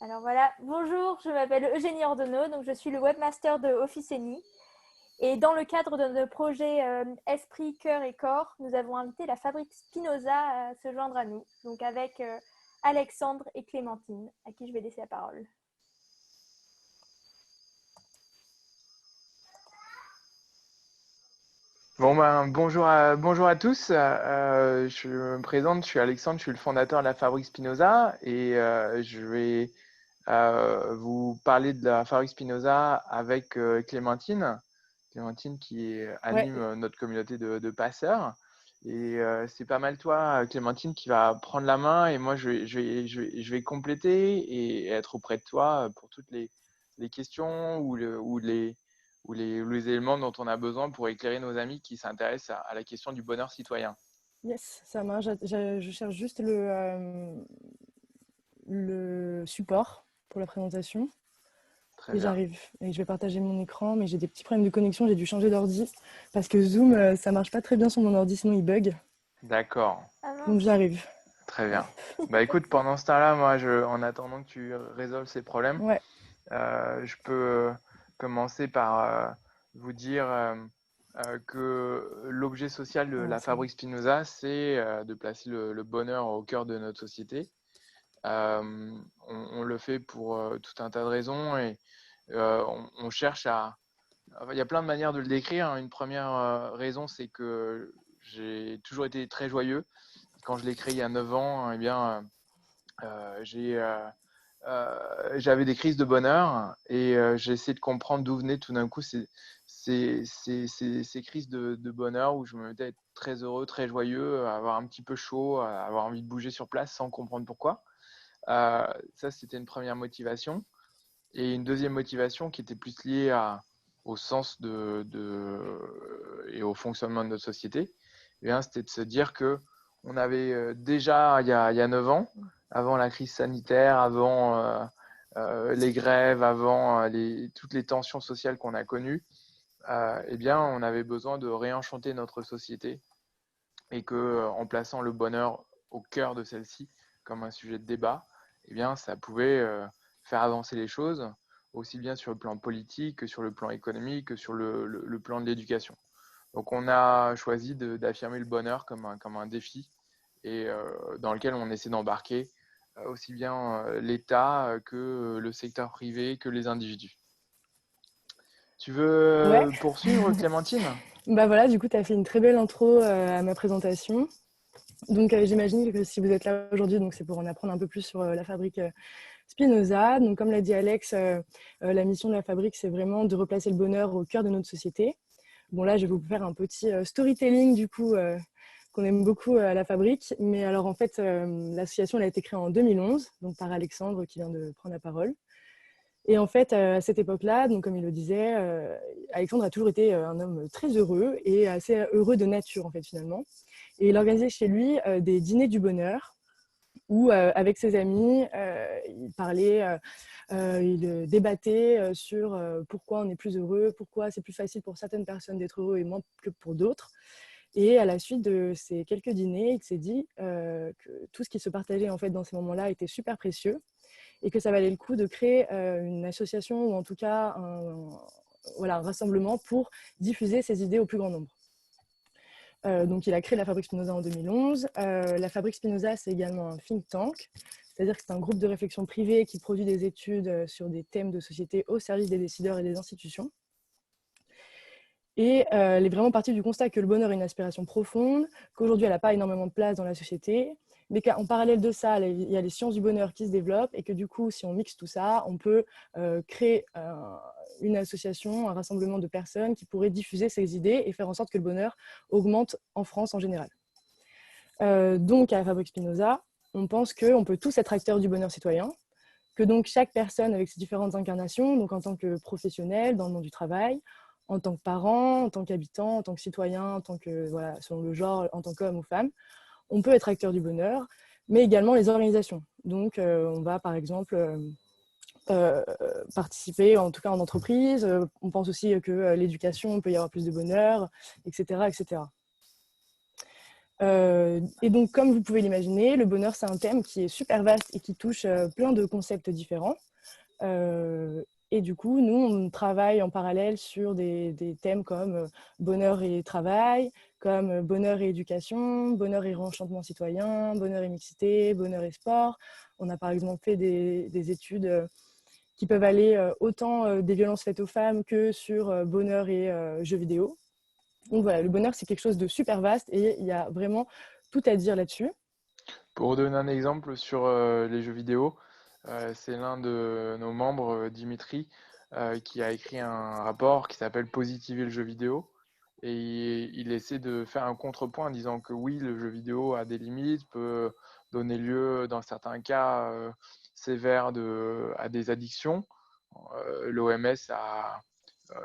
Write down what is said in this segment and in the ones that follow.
Alors voilà, bonjour, je m'appelle Eugénie Ordonneau, donc je suis le webmaster de Officeni. Et dans le cadre de notre projet Esprit, Cœur et Corps, nous avons invité la Fabrique Spinoza à se joindre à nous, donc avec Alexandre et Clémentine, à qui je vais laisser la parole. Bonjour à tous. Je me présente, je suis Alexandre, je suis le fondateur de la Fabrique Spinoza et je vais vous parler de la Fabrique Spinoza avec Clémentine. Clémentine qui Ouais, anime notre communauté de passeurs. Et c'est pas mal toi, Clémentine, qui va prendre la main et moi je vais compléter et être auprès de toi pour toutes les questions ou les éléments dont on a besoin pour éclairer nos amis qui s'intéressent à la question du bonheur citoyen. yes, ça marche. Je cherche juste le support pour la présentation Très et bien. j'arrive. Et je vais partager mon écran, mais j'ai des petits problèmes de connexion. J'ai dû changer d'ordi parce que Zoom, ça marche pas très bien sur mon ordi, sinon il bug. D'accord. Ah Donc mince. j'arrive. Très Hop. bien. Bah écoute, pendant ce temps-là, moi, en attendant que tu résolves ces problèmes, Ouais, je peux commencer par vous dire que l'objet social de ah, la c'est bon. Fabrique Spinoza, c'est de placer le bonheur au cœur de notre société. On le fait pour tout un tas de raisons et on cherche à... Enfin, il y a plein de manières de le décrire, hein. Une première raison, c'est que j'ai toujours été très joyeux. Quand je l'ai créé il y a 9 ans, eh bien, j'avais des crises de bonheur et j'ai essayé de comprendre d'où venaient tout d'un coup ces crises de bonheur où je me mettais à être très heureux, très joyeux, à avoir un petit peu chaud, à avoir envie de bouger sur place sans comprendre pourquoi. Ça, c'était une première motivation. Et une deuxième motivation qui était plus liée au sens et au fonctionnement de notre société, eh bien, c'était de se dire que on avait déjà, il y a 9 ans, avant la crise sanitaire, avant les grèves, avant toutes les tensions sociales qu'on a connues, eh bien, on avait besoin de réenchanter notre société et que, en plaçant le bonheur au cœur de celle-ci, comme un sujet de débat, eh bien, ça pouvait faire avancer les choses, aussi bien sur le plan politique que sur le plan économique, que sur le plan de l'éducation. Donc, on a choisi d'affirmer le bonheur comme un défi et dans lequel on essaie d'embarquer aussi bien l'État que le secteur privé, que les individus. Tu Ouais. veux poursuivre, Clémentine? Bah voilà, du coup, tu as fait une très belle intro à ma présentation. Donc j'imagine que si vous êtes là aujourd'hui, donc c'est pour en apprendre un peu plus sur la fabrique Spinoza. Donc comme l'a dit Alex, la mission de la fabrique, c'est vraiment de replacer le bonheur au cœur de notre société. Bon là, je vais vous faire un petit storytelling du coup qu'on aime beaucoup à la fabrique. Mais alors en fait, l'association elle a été créée en 2011, donc par Alexandre qui vient de prendre la parole. Et en fait, à cette époque-là, donc comme il le disait, Alexandre a toujours été un homme très heureux et assez heureux de nature en fait finalement. Et il organisait chez lui des dîners du bonheur où, avec ses amis, il parlait, il débattait sur pourquoi on est plus heureux, pourquoi c'est plus facile pour certaines personnes d'être heureux et moins que pour d'autres. Et à la suite de ces quelques dîners, il s'est dit que tout ce qui se partageait en fait dans ces moments-là était super précieux et que ça valait le coup de créer une association ou en tout cas voilà, un rassemblement pour diffuser ces idées au plus grand nombre. Donc, il a créé la Fabrique Spinoza en 2011. La Fabrique Spinoza, c'est également un think tank, c'est-à-dire que c'est un groupe de réflexion privé qui produit des études sur des thèmes de société au service des décideurs et des institutions. Et elle est vraiment partie du constat que le bonheur est une aspiration profonde, qu'aujourd'hui elle n'a pas énormément de place dans la société, mais qu'en parallèle de ça, il y a les sciences du bonheur qui se développent et que du coup, si on mixe tout ça, on peut créer une association, un rassemblement de personnes qui pourraient diffuser ces idées et faire en sorte que le bonheur augmente en France en général. Donc à la Fabrique Spinoza, on pense qu'on peut tous être acteurs du bonheur citoyen, que donc chaque personne avec ses différentes incarnations, donc en tant que professionnel, dans le monde du travail, en tant que parent, en tant qu'habitant, en tant que citoyen, en tant que, voilà, selon le genre, en tant qu'homme ou femme, on peut être acteur du bonheur, mais également les organisations. Donc on va par exemple participer, en tout cas en entreprise, on pense aussi que l'éducation, peut y avoir plus de bonheur, etc. etc. Et donc, comme vous pouvez l'imaginer, le bonheur, c'est un thème qui est super vaste et qui touche plein de concepts différents. Et du coup, nous, on travaille en parallèle sur des thèmes comme bonheur et travail, comme bonheur et éducation, bonheur et réenchantement citoyen, bonheur et mixité, bonheur et sport. On a par exemple fait des études qui peuvent aller autant des violences faites aux femmes que sur bonheur et jeux vidéo. Donc voilà, le bonheur, c'est quelque chose de super vaste et il y a vraiment tout à dire là-dessus. Pour donner un exemple sur les jeux vidéo, c'est l'un de nos membres, Dimitri, qui a écrit un rapport qui s'appelle Positiver le jeu vidéo. Et il essaie de faire un contrepoint en disant que oui, le jeu vidéo a des limites, peut donner lieu, dans certains cas sévères, à des addictions. L'OMS a,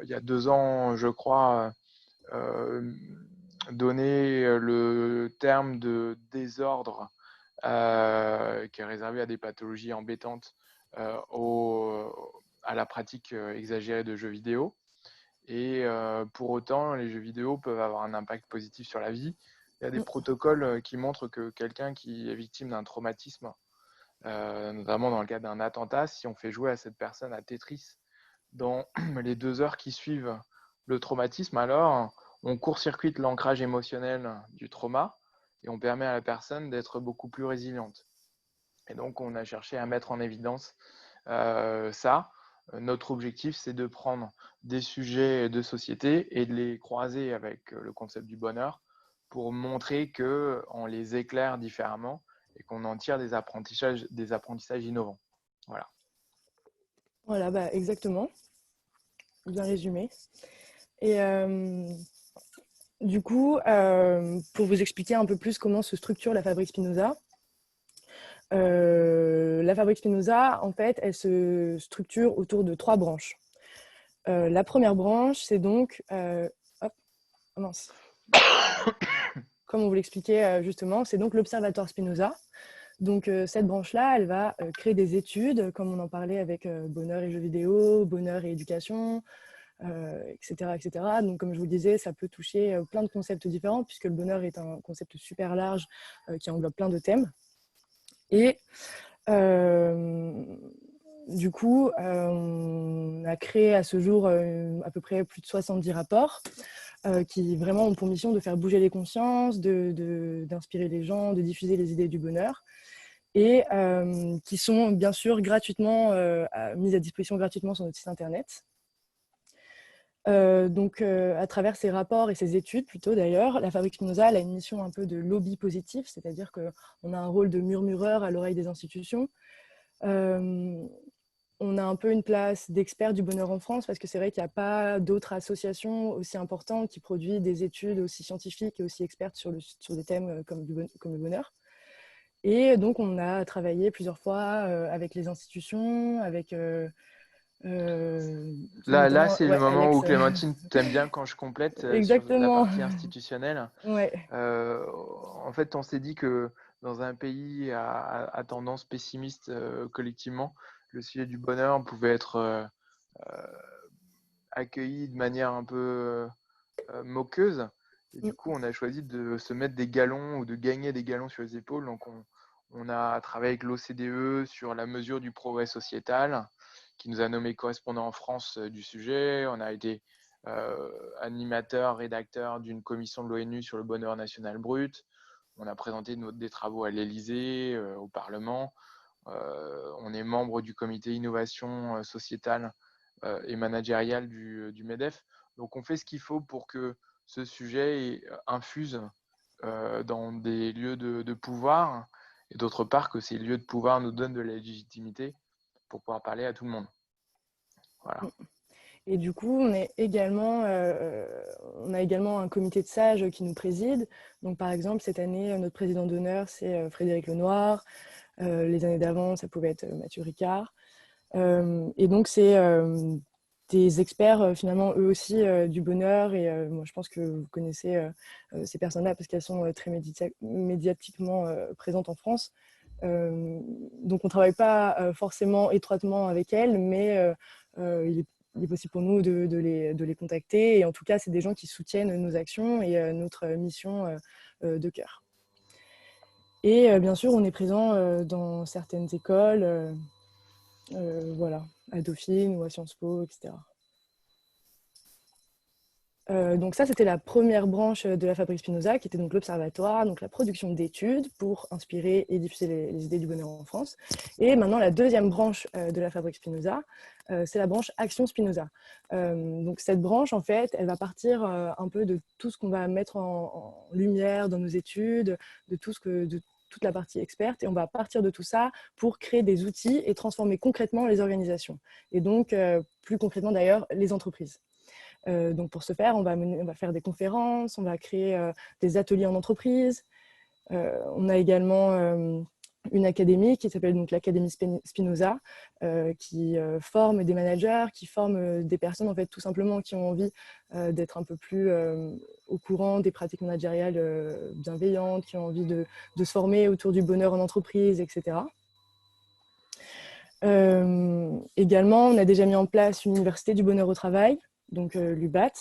il y a 2 ans, je crois, donné le terme de désordre qui est réservé à des pathologies embêtantes à la pratique exagérée de jeux vidéo. Et pour autant, les jeux vidéo peuvent avoir un impact positif sur la vie. Il y a des protocoles qui montrent que quelqu'un qui est victime d'un traumatisme, notamment dans le cas d'un attentat, si on fait jouer à cette personne à Tetris dans les 2 heures qui suivent le traumatisme, alors on court-circuite l'ancrage émotionnel du trauma et on permet à la personne d'être beaucoup plus résiliente. Et donc, on a cherché à mettre en évidence ça. Notre objectif, c'est de prendre des sujets de société et de les croiser avec le concept du bonheur pour montrer qu'on les éclaire différemment et qu'on en tire des apprentissages innovants. Voilà. Voilà, bah, exactement. Bien résumé. Et du coup, pour vous expliquer un peu plus comment se structure la Fabrique Spinoza, la Fabrique Spinoza, en fait, elle se structure autour de 3 branches. La première branche, c'est donc... hop, oh mince. Comme on vous l'expliquait justement, c'est donc l'Observatoire Spinoza. Donc cette branche-là, elle va créer des études, comme on en parlait avec bonheur et jeux vidéo, bonheur et éducation, etc., etc. Donc comme je vous le disais, ça peut toucher plein de concepts différents, puisque le bonheur est un concept super large qui englobe plein de thèmes. Et du coup, on a créé à ce jour à peu près plus de 70 rapports qui vraiment ont pour mission de faire bouger les consciences, d'inspirer les gens, de diffuser les idées du bonheur et qui sont bien sûr gratuitement mises à disposition gratuitement sur notre site internet. Donc, à travers ces rapports et ces études, plutôt d'ailleurs, la Fabrique Spinoza elle a une mission un peu de lobby positif, c'est-à-dire qu'on a un rôle de murmureur à l'oreille des institutions. On a un peu une place d'expert du bonheur en France, parce que c'est vrai qu'il n'y a pas d'autres associations aussi importantes qui produisent des études aussi scientifiques et aussi expertes sur des thèmes comme le bonheur. Et donc, on a travaillé plusieurs fois avec les institutions, avec... Là c'est le moment Alex, où Clémentine, t'aimes bien quand je complète sur la exactement. partie institutionnelle. Ouais. En fait, on s'est dit que dans un pays à tendance pessimiste collectivement, le sujet du bonheur pouvait être accueilli de manière un peu moqueuse. Et du coup, on a choisi de se mettre des galons ou de gagner des galons sur les épaules. Donc, on a travaillé avec l'OCDE sur la mesure du progrès sociétal, qui nous a nommé correspondant en France du sujet. On a été animateur, rédacteur d'une commission de l'ONU sur le bonheur national brut. On a présenté des travaux à l'Élysée, au Parlement. On est membre du comité innovation sociétale et managériale du MEDEF. Donc, on fait ce qu'il faut pour que ce sujet infuse dans des lieux de pouvoir et d'autre part que ces lieux de pouvoir nous donnent de la légitimité pour pouvoir parler à tout le monde. Voilà. Et du coup, on a également un comité de sages qui nous préside. Donc, par exemple, cette année, notre président d'honneur, c'est Frédéric Lenoir. Les années d'avant, ça pouvait être Mathieu Ricard. Et donc, c'est des experts, finalement, eux aussi, du bonheur. Et moi, je pense que vous connaissez ces personnes-là parce qu'elles sont très médiatiquement présentes en France. Donc, on ne travaille pas forcément étroitement avec elles, mais il est il est possible pour nous de les contacter. Et en tout cas, c'est des gens qui soutiennent nos actions et notre mission de cœur. Et bien sûr, on est présent dans certaines écoles, voilà, à Dauphine ou à Sciences Po, etc. Donc ça, c'était la première branche de la Fabrique Spinoza, qui était donc l'observatoire, donc la production d'études pour inspirer et diffuser les idées du bonheur en France. Et maintenant, la deuxième branche de la Fabrique Spinoza, c'est la branche Action Spinoza. Donc cette branche, en fait, elle va partir un peu de tout ce qu'on va mettre en lumière dans nos études, de toute la partie experte, et on va partir de tout ça pour créer des outils et transformer concrètement les organisations. Et donc, plus concrètement d'ailleurs, les entreprises. Donc pour ce faire, on va faire des conférences, on va créer des ateliers en entreprise. On a également une académie qui s'appelle donc l'Académie Spinoza, qui forme des managers, qui forme des personnes en fait tout simplement qui ont envie d'être un peu plus au courant des pratiques managériales bienveillantes, qui ont envie de se former autour du bonheur en entreprise, etc. Également, on a déjà mis en place une université du bonheur au travail, donc l'UBAT.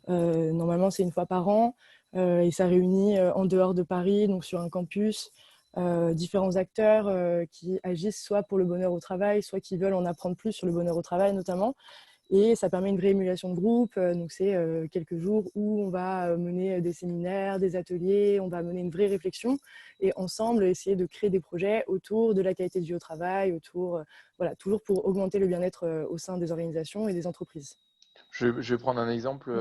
Normalement, c'est une fois par an et ça réunit en dehors de Paris, donc sur un campus, différents acteurs qui agissent soit pour le bonheur au travail, soit qui veulent en apprendre plus sur le bonheur au travail notamment. Et ça permet une vraie émulation de groupe. Donc c'est quelques jours où on va mener des séminaires, des ateliers, on va mener une vraie réflexion et ensemble essayer de créer des projets autour de la qualité de vie au travail, voilà, toujours pour augmenter le bien-être au sein des organisations et des entreprises. Je vais prendre un exemple.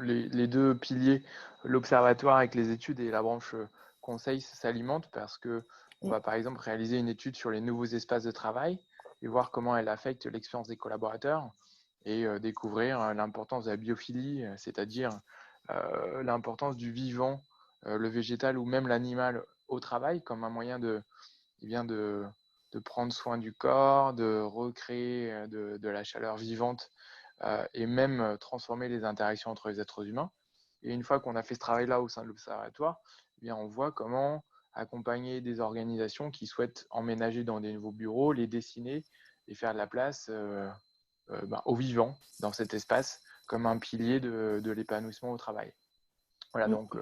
Les deux piliers, l'observatoire avec les études et la branche conseil, s'alimentent parce que on va par exemple réaliser une étude sur les nouveaux espaces de travail et voir comment elle affecte l'expérience des collaborateurs et découvrir l'importance de la biophilie, c'est-à-dire l'importance du vivant, le végétal ou même l'animal au travail comme un moyen eh bien de prendre soin du corps, de recréer de la chaleur vivante et même transformer les interactions entre les êtres humains. Et une fois qu'on a fait ce travail-là au sein de l'observatoire, eh bien, on voit comment accompagner des organisations qui souhaitent emménager dans des nouveaux bureaux, les dessiner et faire de la place aux vivants dans cet espace comme un pilier de l'épanouissement au travail. Voilà, donc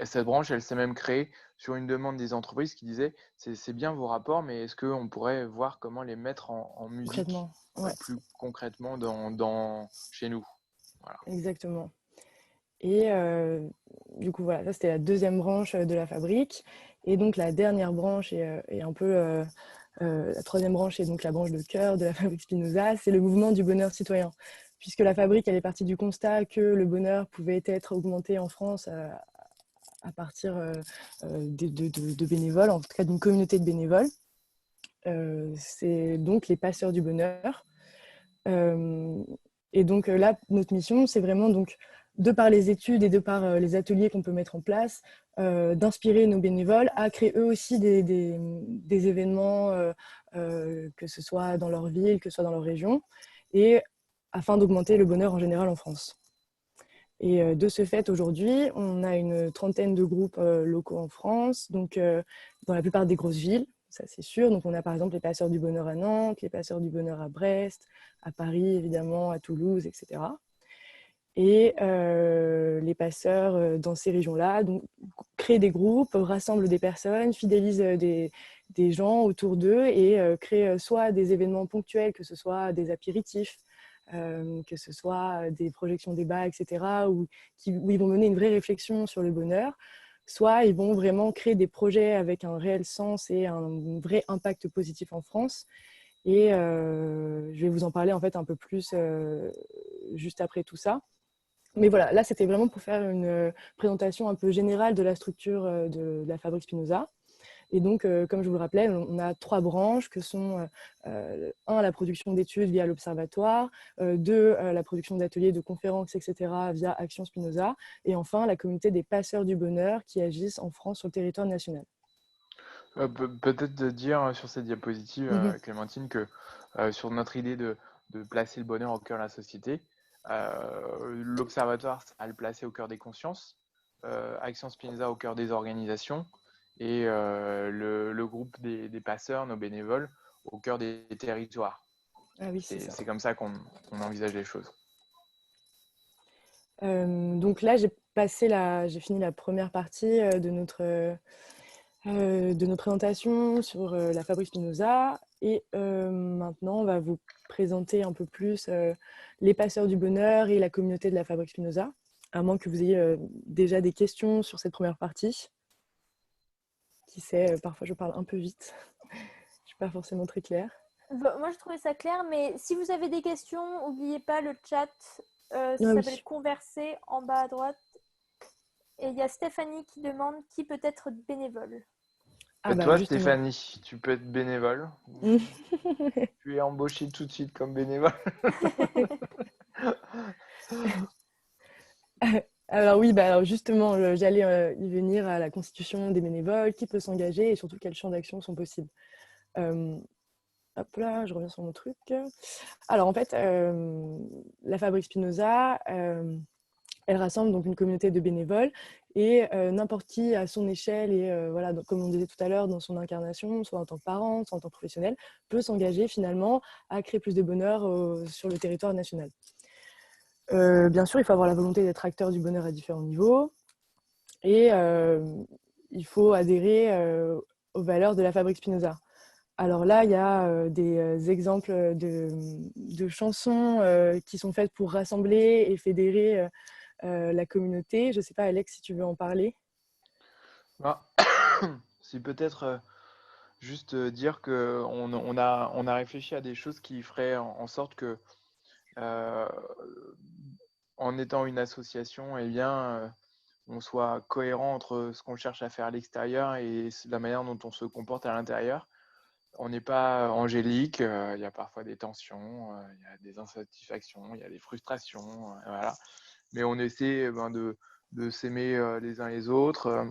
cette branche, elle s'est même créée sur une demande des entreprises qui disaient c'est bien vos rapports, mais est-ce qu'on pourrait voir comment les mettre en musique plus concrètement chez nous. Voilà. Exactement. Et du coup, voilà, ça c'était la deuxième branche de la fabrique. Et donc la dernière branche est un peu la troisième branche est donc la branche de cœur de la fabrique Spinoza, c'est le mouvement du bonheur citoyen. Puisque la fabrique, elle est partie du constat que le bonheur pouvait être augmenté en France à partir de bénévoles, en tout cas d'une communauté de bénévoles. C'est donc les passeurs du bonheur. Et donc là, notre mission, c'est vraiment donc, de par les études et de par les ateliers qu'on peut mettre en place, d'inspirer nos bénévoles à créer eux aussi des événements, que ce soit dans leur ville, que ce soit dans leur région, et afin d'augmenter le bonheur en général en France. Et de ce fait, aujourd'hui, on a une trentaine de groupes locaux en France, donc dans la plupart des grosses villes, ça c'est sûr. Donc on a par exemple les passeurs du bonheur à Nantes, les passeurs du bonheur à Brest, à Paris évidemment, à Toulouse, etc. Et les passeurs dans ces régions-là créent des groupes, rassemblent des personnes, fidélisent des gens autour d'eux et créent soit des événements ponctuels, que ce soit des apéritifs, que ce soit des projections débats, etc., où ils vont mener une vraie réflexion sur le bonheur, soit ils vont vraiment créer des projets avec un réel sens et un vrai impact positif en France. Et je vais vous en parler en fait un peu plus juste après tout ça. Mais voilà, là c'était vraiment pour faire une présentation un peu générale de la structure de la fabrique Spinoza. Et donc, comme je vous le rappelais, on a 3 branches que sont 1, la production d'études via l'Observatoire, 2, la production d'ateliers, de conférences, etc. via Action Spinoza, et enfin, la communauté des passeurs du bonheur qui agissent en France sur le territoire national. Peut-être de dire sur cette diapositive, Clémentine, que sur notre idée de placer le bonheur au cœur de la société, l'Observatoire, ça va le placer au cœur des consciences, Action Spinoza au cœur des organisations, et le groupe des passeurs, nos bénévoles, au cœur des territoires. Ah oui, c'est ça. C'est comme ça qu'on envisage les choses. Donc là, j'ai fini la première partie de notre présentation sur la Fabrique Spinoza. Et maintenant, on va vous présenter un peu plus les passeurs du bonheur et la communauté de la Fabrique Spinoza, à moins que vous ayez déjà des questions sur cette première partie. Qui sait, parfois je parle un peu vite, je ne suis pas forcément très claire. Bon, moi, je trouvais ça clair, mais si vous avez des questions, n'oubliez pas le chat. Ça s'appelle Oui. Converser en bas à droite. Et il y a Stéphanie qui demande qui peut être bénévole. Ah bah Toi, justement. Stéphanie, tu peux être bénévole. Tu es embauchée tout de suite comme bénévole. Alors oui, bah alors justement, j'allais y venir à la constitution des bénévoles, qui peut s'engager et surtout quels champs d'action sont possibles. Hop là, je reviens sur mon truc. Alors en fait, la Fabrique Spinoza, elle rassemble donc une communauté de bénévoles et n'importe qui à son échelle et voilà, donc, comme on disait tout à l'heure, dans son incarnation, soit en tant que parent, soit en tant que professionnel, peut s'engager finalement à créer plus de bonheur sur le territoire national. Bien sûr, il faut avoir la volonté d'être acteur du bonheur à différents niveaux et il faut adhérer aux valeurs de la Fabrique Spinoza. Alors là, il y a des exemples de chansons qui sont faites pour rassembler et fédérer la communauté. Je ne sais pas, Alex, si tu veux en parler. Ah. C'est peut-être juste dire qu'on a réfléchi à des choses qui feraient en sorte que, en étant une association, eh bien, on soit cohérent entre ce qu'on cherche à faire à l'extérieur et la manière dont on se comporte à l'intérieur. On n'est pas angélique, il y a parfois des tensions, il y a des insatisfactions, il y a des frustrations, voilà. Mais on essaie de s'aimer les uns les autres,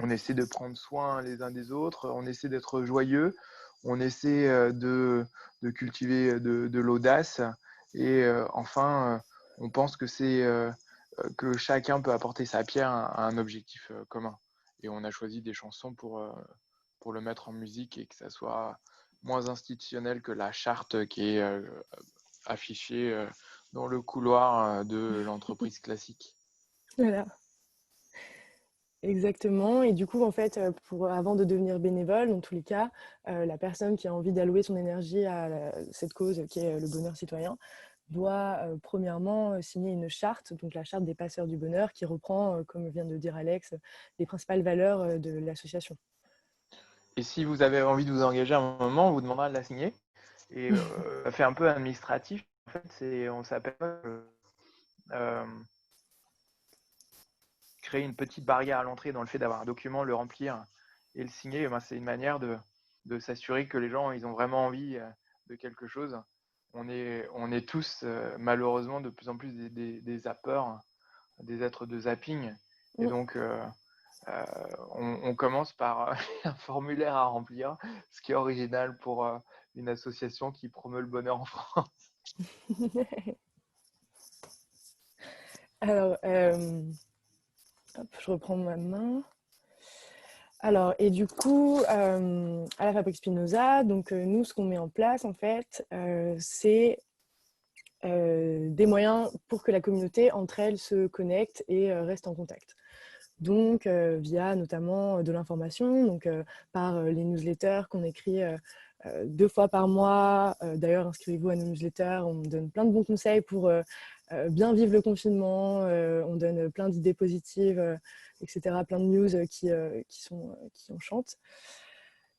on essaie de prendre soin les uns des autres, on essaie d'être joyeux, on essaie de cultiver de l'audace et enfin, on pense que que chacun peut apporter sa pierre à un objectif commun. Et on a choisi des chansons pour le mettre en musique et que ça soit moins institutionnel que la charte qui est affichée dans le couloir de l'entreprise classique. Voilà. Exactement. Et du coup, en fait, avant de devenir bénévole, dans tous les cas, la personne qui a envie d'allouer son énergie à cette cause qui est le bonheur citoyen doit premièrement signer une charte, donc la charte des passeurs du bonheur, qui reprend, comme vient de dire Alex, les principales valeurs de l'association. Et si vous avez envie de vous engager à un moment, on vous demandera de la signer. Et ça fait un peu administratif. En fait, on s'appelle euh, créer une petite barrière à l'entrée dans le fait d'avoir un document, le remplir et le signer. Ben, c'est une manière de s'assurer que les gens ils ont vraiment envie de quelque chose. On est tous malheureusement de plus en plus des zappeurs, des êtres de zapping. Et donc, on commence par un formulaire à remplir, ce qui est original pour une association qui promeut le bonheur en France. Alors, hop, je reprends ma main. Alors, et du coup, à la Fabrique Spinoza, donc nous, ce qu'on met en place, en fait, c'est des moyens pour que la communauté, entre elles, se connecte et reste en contact. Donc, via notamment de l'information, donc par les newsletters qu'on écrit 2 fois par mois. D'ailleurs, inscrivez-vous à nos newsletters, on donne plein de bons conseils pour bien vivre le confinement, on donne plein d'idées positives, etc., plein de news qui enchantent.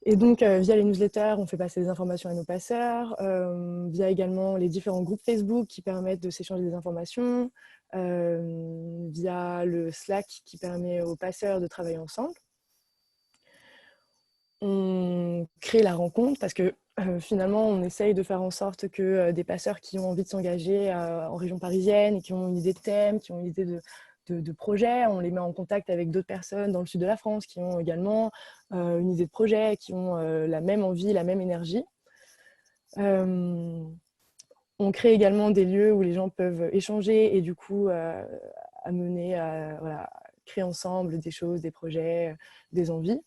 Et donc, via les newsletters, on fait passer des informations à nos passeurs, via également les différents groupes Facebook qui permettent de s'échanger des informations, via le Slack qui permet aux passeurs de travailler ensemble. On crée la rencontre parce que finalement, on essaye de faire en sorte que des passeurs qui ont envie de s'engager en région parisienne et qui ont une idée de thème, qui ont une idée de projet, on les met en contact avec d'autres personnes dans le sud de la France qui ont également une idée de projet, qui ont la même envie, la même énergie. On crée également des lieux où les gens peuvent échanger et du coup amener à créer ensemble des choses, des projets, des envies.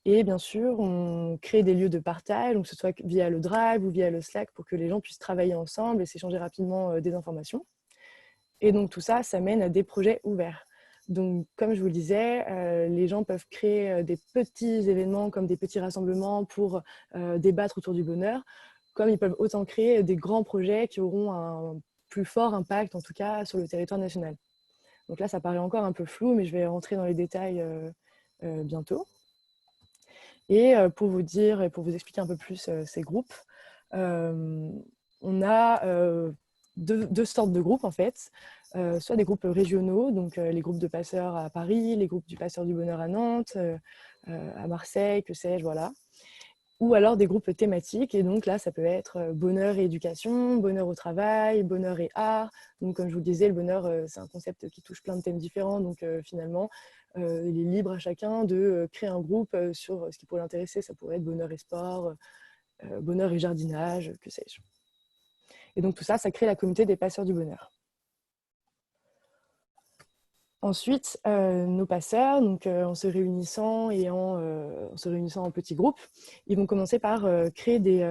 Et bien sûr, on crée des lieux de partage, donc que ce soit via le Drive ou via le Slack, pour que les gens puissent travailler ensemble et s'échanger rapidement des informations. Et donc tout ça, ça mène à des projets ouverts. Donc comme je vous le disais, les gens peuvent créer des petits événements comme des petits rassemblements pour débattre autour du bonheur, comme ils peuvent autant créer des grands projets qui auront un plus fort impact, en tout cas, sur le territoire national. Donc là, ça paraît encore un peu flou, mais je vais rentrer dans les détails bientôt. Et pour vous dire et pour vous expliquer un peu plus ces groupes, on a deux sortes de groupes en fait. Soit des groupes régionaux, donc les groupes de passeurs à Paris, les groupes du passeur du bonheur à Nantes, à Marseille, que sais-je, voilà. Ou alors des groupes thématiques, et donc là, ça peut être bonheur et éducation, bonheur au travail, bonheur et art. Donc comme je vous le disais, le bonheur, c'est un concept qui touche plein de thèmes différents, donc finalement, il est libre à chacun de créer un groupe sur ce qui pourrait l'intéresser. Ça pourrait être bonheur et sport, bonheur et jardinage, que sais-je. Et donc tout ça, ça crée la communauté des passeurs du bonheur. Ensuite, nos passeurs, donc, en se réunissant et en se réunissant en petits groupes, ils vont commencer par créer des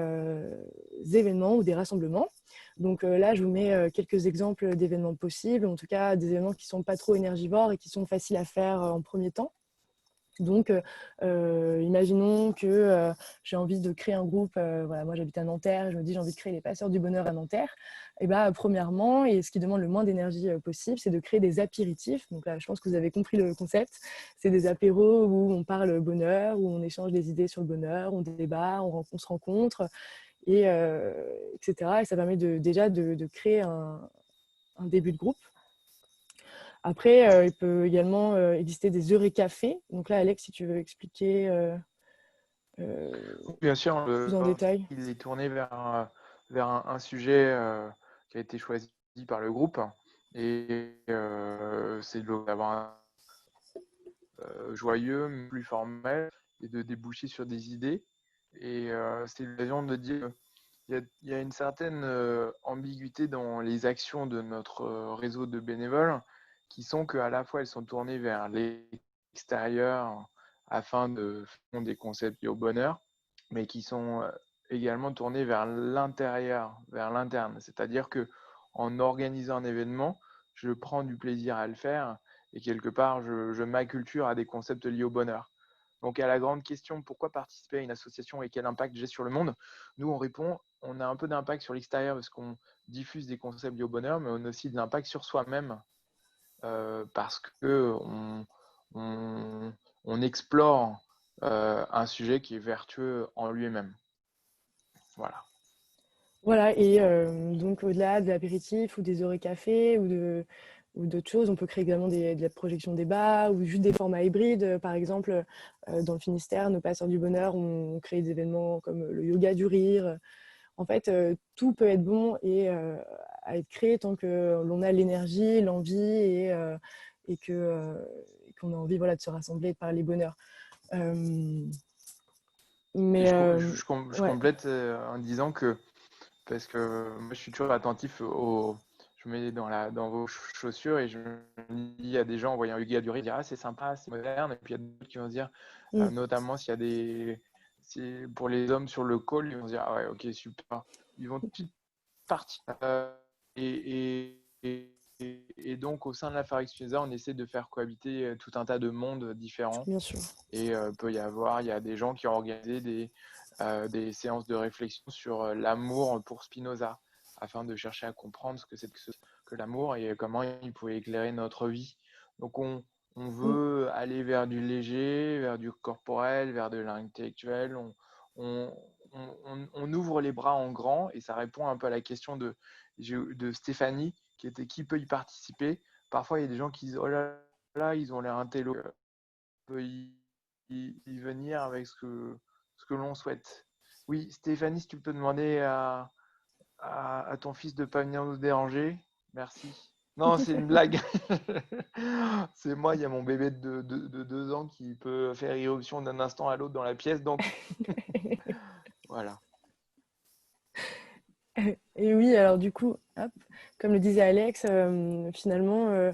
événements ou des rassemblements. Donc là, je vous mets quelques exemples d'événements possibles, en tout cas des événements qui ne sont pas trop énergivores et qui sont faciles à faire en premier temps. Donc, imaginons que j'ai envie de créer un groupe. Voilà, moi, j'habite à Nanterre. Je me dis, j'ai envie de créer les passeurs du bonheur à Nanterre. Et premièrement, et ce qui demande le moins d'énergie possible, c'est de créer des apéritifs. Donc là, je pense que vous avez compris le concept. C'est des apéros où on parle bonheur, où on échange des idées sur le bonheur, on débat, on se rencontre, et, etc. Et ça permet déjà de créer un début de groupe. Après, il peut également exister des Eureka-cafés. Donc là, Alex, si tu veux expliquer Bien sûr, plus en détail. il est tourné vers un sujet qui a été choisi par le groupe. Et c'est d'avoir un joyeux, plus formel, et de déboucher sur des idées. Et c'est l'occasion de dire qu'il y a une certaine ambiguïté dans les actions de notre réseau de bénévoles, qui sont qu'à la fois elles sont tournées vers l'extérieur afin de faire des concepts liés au bonheur, mais qui sont également tournées vers l'intérieur, vers l'interne. C'est-à-dire que en organisant un événement, je prends du plaisir à le faire et quelque part, je m'acculture à des concepts liés au bonheur. Donc, à la grande question, pourquoi participer à une association et quel impact j'ai sur le monde? Nous, on répond, on a un peu d'impact sur l'extérieur parce qu'on diffuse des concepts liés au bonheur, mais on a aussi de l'impact sur soi-même parce qu'on on explore un sujet qui est vertueux en lui-même. Voilà. Voilà, et donc au-delà de l'apéritif ou des Eureka-cafés ou d'autres choses, on peut créer également de la projection débat ou juste des formats hybrides. Par exemple, dans le Finistère, nos passeurs du bonheur ont créé des événements comme le yoga du rire. En fait, tout peut être bon et à être créé tant que l'on a l'énergie, l'envie et qu'on a envie, voilà, de se rassembler et de parler bonheur. Mais Je ouais. complète en disant que, parce que moi je suis toujours attentif je me mets dans vos chaussures et je me dis, il y a des gens en voyant le gars du riz, dire ah c'est sympa, c'est moderne, et puis il y a d'autres qui vont se dire, notamment s'il y a pour les hommes sur le call, ils vont se dire ah ouais ok super, ils vont tout partir et donc au sein de la Fabrique Spinoza, on essaie de faire cohabiter tout un tas de mondes différents. Bien sûr. Et il y a des gens qui ont organisé des séances de réflexion sur l'amour pour Spinoza, afin de chercher à comprendre ce que c'est que l'amour et comment il pouvait éclairer notre vie. Donc on veut aller vers du léger, vers du corporel, vers de l'intellectuel. On ouvre les bras en grand et ça répond un peu à la question de Stéphanie, qui était qui peut y participer. Parfois, il y a des gens qui disent oh là là, ils ont l'air intello, peut y venir avec ce que l'on souhaite. Oui, Stéphanie, si tu peux demander à ton fils de ne pas venir nous déranger. Merci. Non, c'est une blague. C'est moi, il y a mon bébé de 2 ans qui peut faire irruption d'un instant à l'autre dans la pièce. Donc, voilà. Et oui, alors du coup, Hop. Comme le disait Alex, finalement,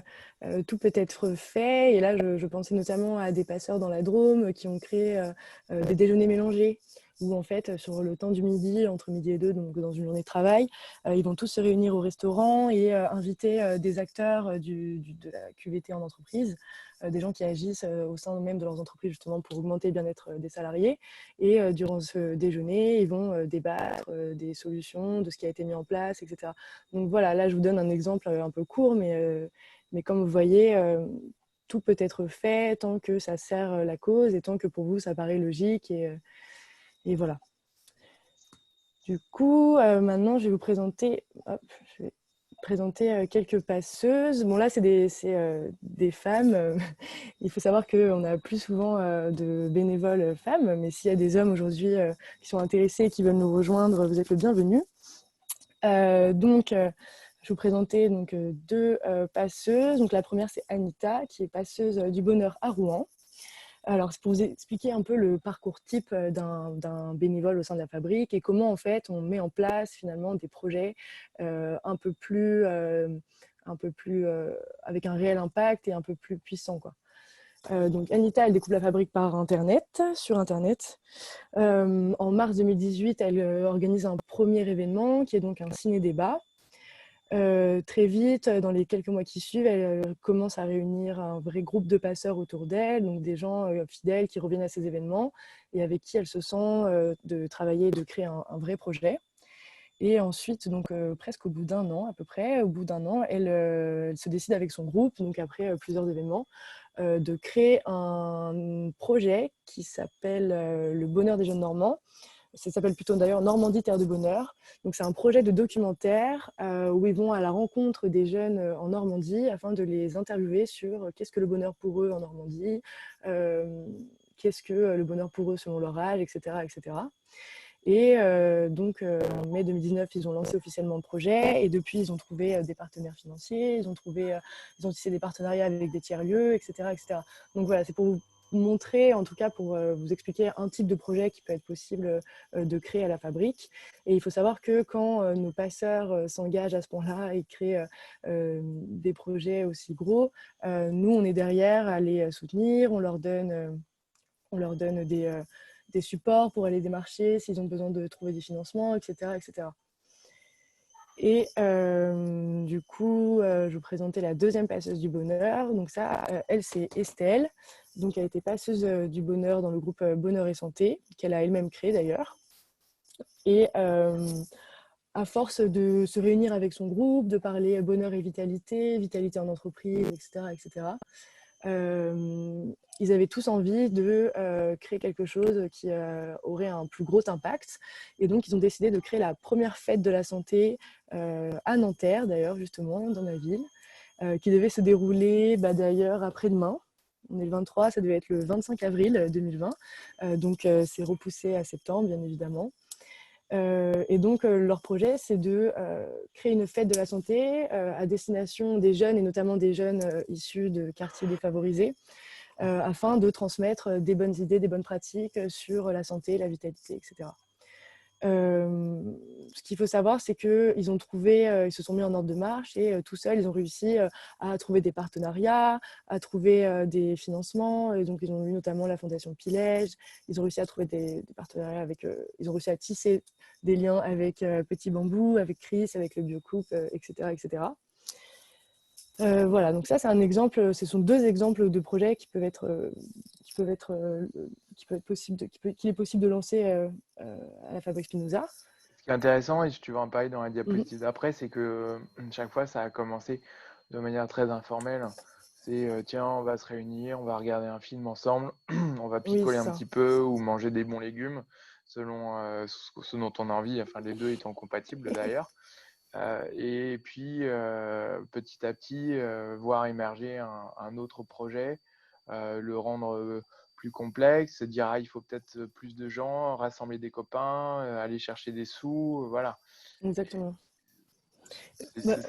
tout peut être fait. Et là, je pensais notamment à des passeurs dans la Drôme qui ont créé des déjeuners mélangés, où en fait, sur le temps du midi, entre midi et deux, donc dans une journée de travail, ils vont tous se réunir au restaurant et inviter des acteurs de la QVT en entreprise, des gens qui agissent au sein même de leurs entreprises justement pour augmenter le bien-être des salariés. Et durant ce déjeuner, ils vont débattre des solutions, de ce qui a été mis en place, etc. Donc voilà, là, je vous donne un exemple un peu court, mais comme vous voyez, tout peut être fait tant que ça sert la cause et tant que pour vous, ça paraît logique. Et voilà. Du coup, maintenant, je vais vous présenter, je vais présenter quelques passeuses. Bon, là, c'est des femmes. Il faut savoir qu'on a plus souvent de bénévoles femmes, mais s'il y a des hommes aujourd'hui qui sont intéressés et qui veulent nous rejoindre, vous êtes le bienvenu. Donc, je vais vous présenter donc, deux passeuses. Donc, la première, c'est Anita, qui est passeuse du bonheur à Rouen. Alors, c'est pour vous expliquer un peu le parcours type d'un bénévole au sein de la fabrique et comment, en fait, on met en place finalement des projets un peu plus avec un réel impact et un peu plus puissant, quoi. Donc, Anita, elle découvre la fabrique sur Internet. En mars 2018, elle organise un premier événement qui est donc un ciné-débat. Très vite, dans les quelques mois qui suivent, elle commence à réunir un vrai groupe de passeurs autour d'elle, donc des gens fidèles qui reviennent à ces événements et avec qui elle se sent de travailler et de créer un vrai projet. Et ensuite, donc presque au bout d'un an à peu près, elle se décide avec son groupe, donc après plusieurs événements, de créer un projet qui s'appelle Le Bonheur des Jeunes Normands. Ça s'appelle plutôt d'ailleurs Normandie Terre de Bonheur. Donc c'est un projet de documentaire où ils vont à la rencontre des jeunes en Normandie afin de les interviewer sur qu'est-ce que le bonheur pour eux en Normandie, qu'est-ce que le bonheur pour eux selon leur âge, etc. etc. Et donc, en mai 2019, ils ont lancé officiellement le projet et depuis, ils ont trouvé des partenaires financiers, ils ont tissé des partenariats avec des tiers-lieux, etc., etc. Donc voilà, c'est pour vous montrer, en tout cas pour vous expliquer un type de projet qui peut être possible de créer à la fabrique. Et il faut savoir que quand nos passeurs s'engagent à ce point-là et créent des projets aussi gros, nous, on est derrière à les soutenir, on leur donne des supports pour aller démarcher s'ils ont besoin de trouver des financements, etc. etc. Et du coup, je vous présentais la deuxième passeuse du bonheur. Donc ça, elle, c'est Estelle. Donc elle était passeuse du bonheur dans le groupe Bonheur et Santé, qu'elle a elle-même créé d'ailleurs. Et à force de se réunir avec son groupe, de parler bonheur et vitalité, vitalité en entreprise, etc., etc., ils avaient tous envie de créer quelque chose qui aurait un plus gros impact. Et donc, ils ont décidé de créer la première fête de la santé à Nanterre, d'ailleurs, justement, dans ma ville, qui devait se dérouler d'ailleurs après-demain. On est le 23, ça devait être le 25 avril 2020. Donc, c'est repoussé à septembre, bien évidemment. Et donc, leur projet, c'est de créer une fête de la santé à destination des jeunes et notamment des jeunes issus de quartiers défavorisés afin de transmettre des bonnes idées, des bonnes pratiques sur la santé, la vitalité, etc. Ce qu'il faut savoir, c'est qu'ils ont trouvé, ils se sont mis en ordre de marche et tout seuls, ils ont réussi à trouver des partenariats, à trouver des financements. Et donc, ils ont eu notamment la Fondation Pilège. Ils ont réussi à trouver des partenariats avec, ils ont réussi à tisser des liens avec Petit Bambou, avec Chris, avec le Biocoup, etc., etc. Voilà, donc ça, c'est un exemple. Ce sont deux exemples de projets qui peuvent être qu'il est possible de lancer à la Fabrique Spinoza. Ce qui est intéressant, et tu vas en parler dans la diapositive d'après, c'est que chaque fois, ça a commencé de manière très informelle. C'est tiens, on va se réunir, on va regarder un film ensemble, on va picoler un petit peu ou manger des bons légumes selon ce dont on a envie, enfin les deux étant compatibles d'ailleurs. Et puis petit à petit, voir émerger un autre projet, le rendre plus complexe, se dire ah, il faut peut-être plus de gens, rassembler des copains, aller chercher des sous, voilà. Exactement. C'est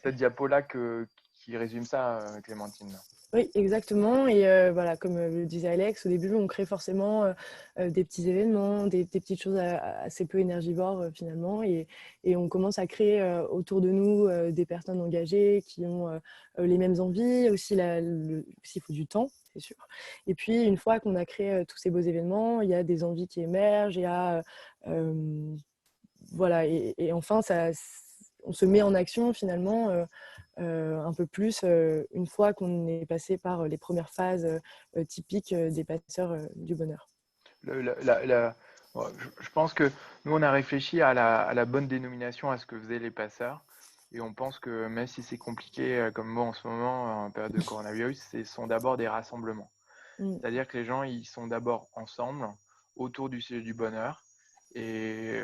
cette diapo-là qui résume ça, Clémentine. Oui, exactement. Et voilà, comme le disait Alex, au début, on crée forcément des petits événements, des petites choses assez peu énergivores finalement. Et on commence à créer autour de nous des personnes engagées qui ont les mêmes envies. Aussi, aussi, il faut du temps, c'est sûr. Et puis, une fois qu'on a créé tous ces beaux événements, il y a des envies qui émergent. Il y a, voilà, et enfin, on se met en action finalement. Un peu plus une fois qu'on est passé par les premières phases typiques des passeurs du bonheur. Le- la- la- la- ouais, je pense que nous, on a réfléchi à la bonne dénomination à ce que faisaient les passeurs. Et on pense que même si c'est compliqué, comme moi en ce moment, en période de coronavirus, ce sont d'abord des rassemblements. Mm. C'est-à-dire que les gens, ils sont d'abord ensemble, autour du sujet du bonheur. Et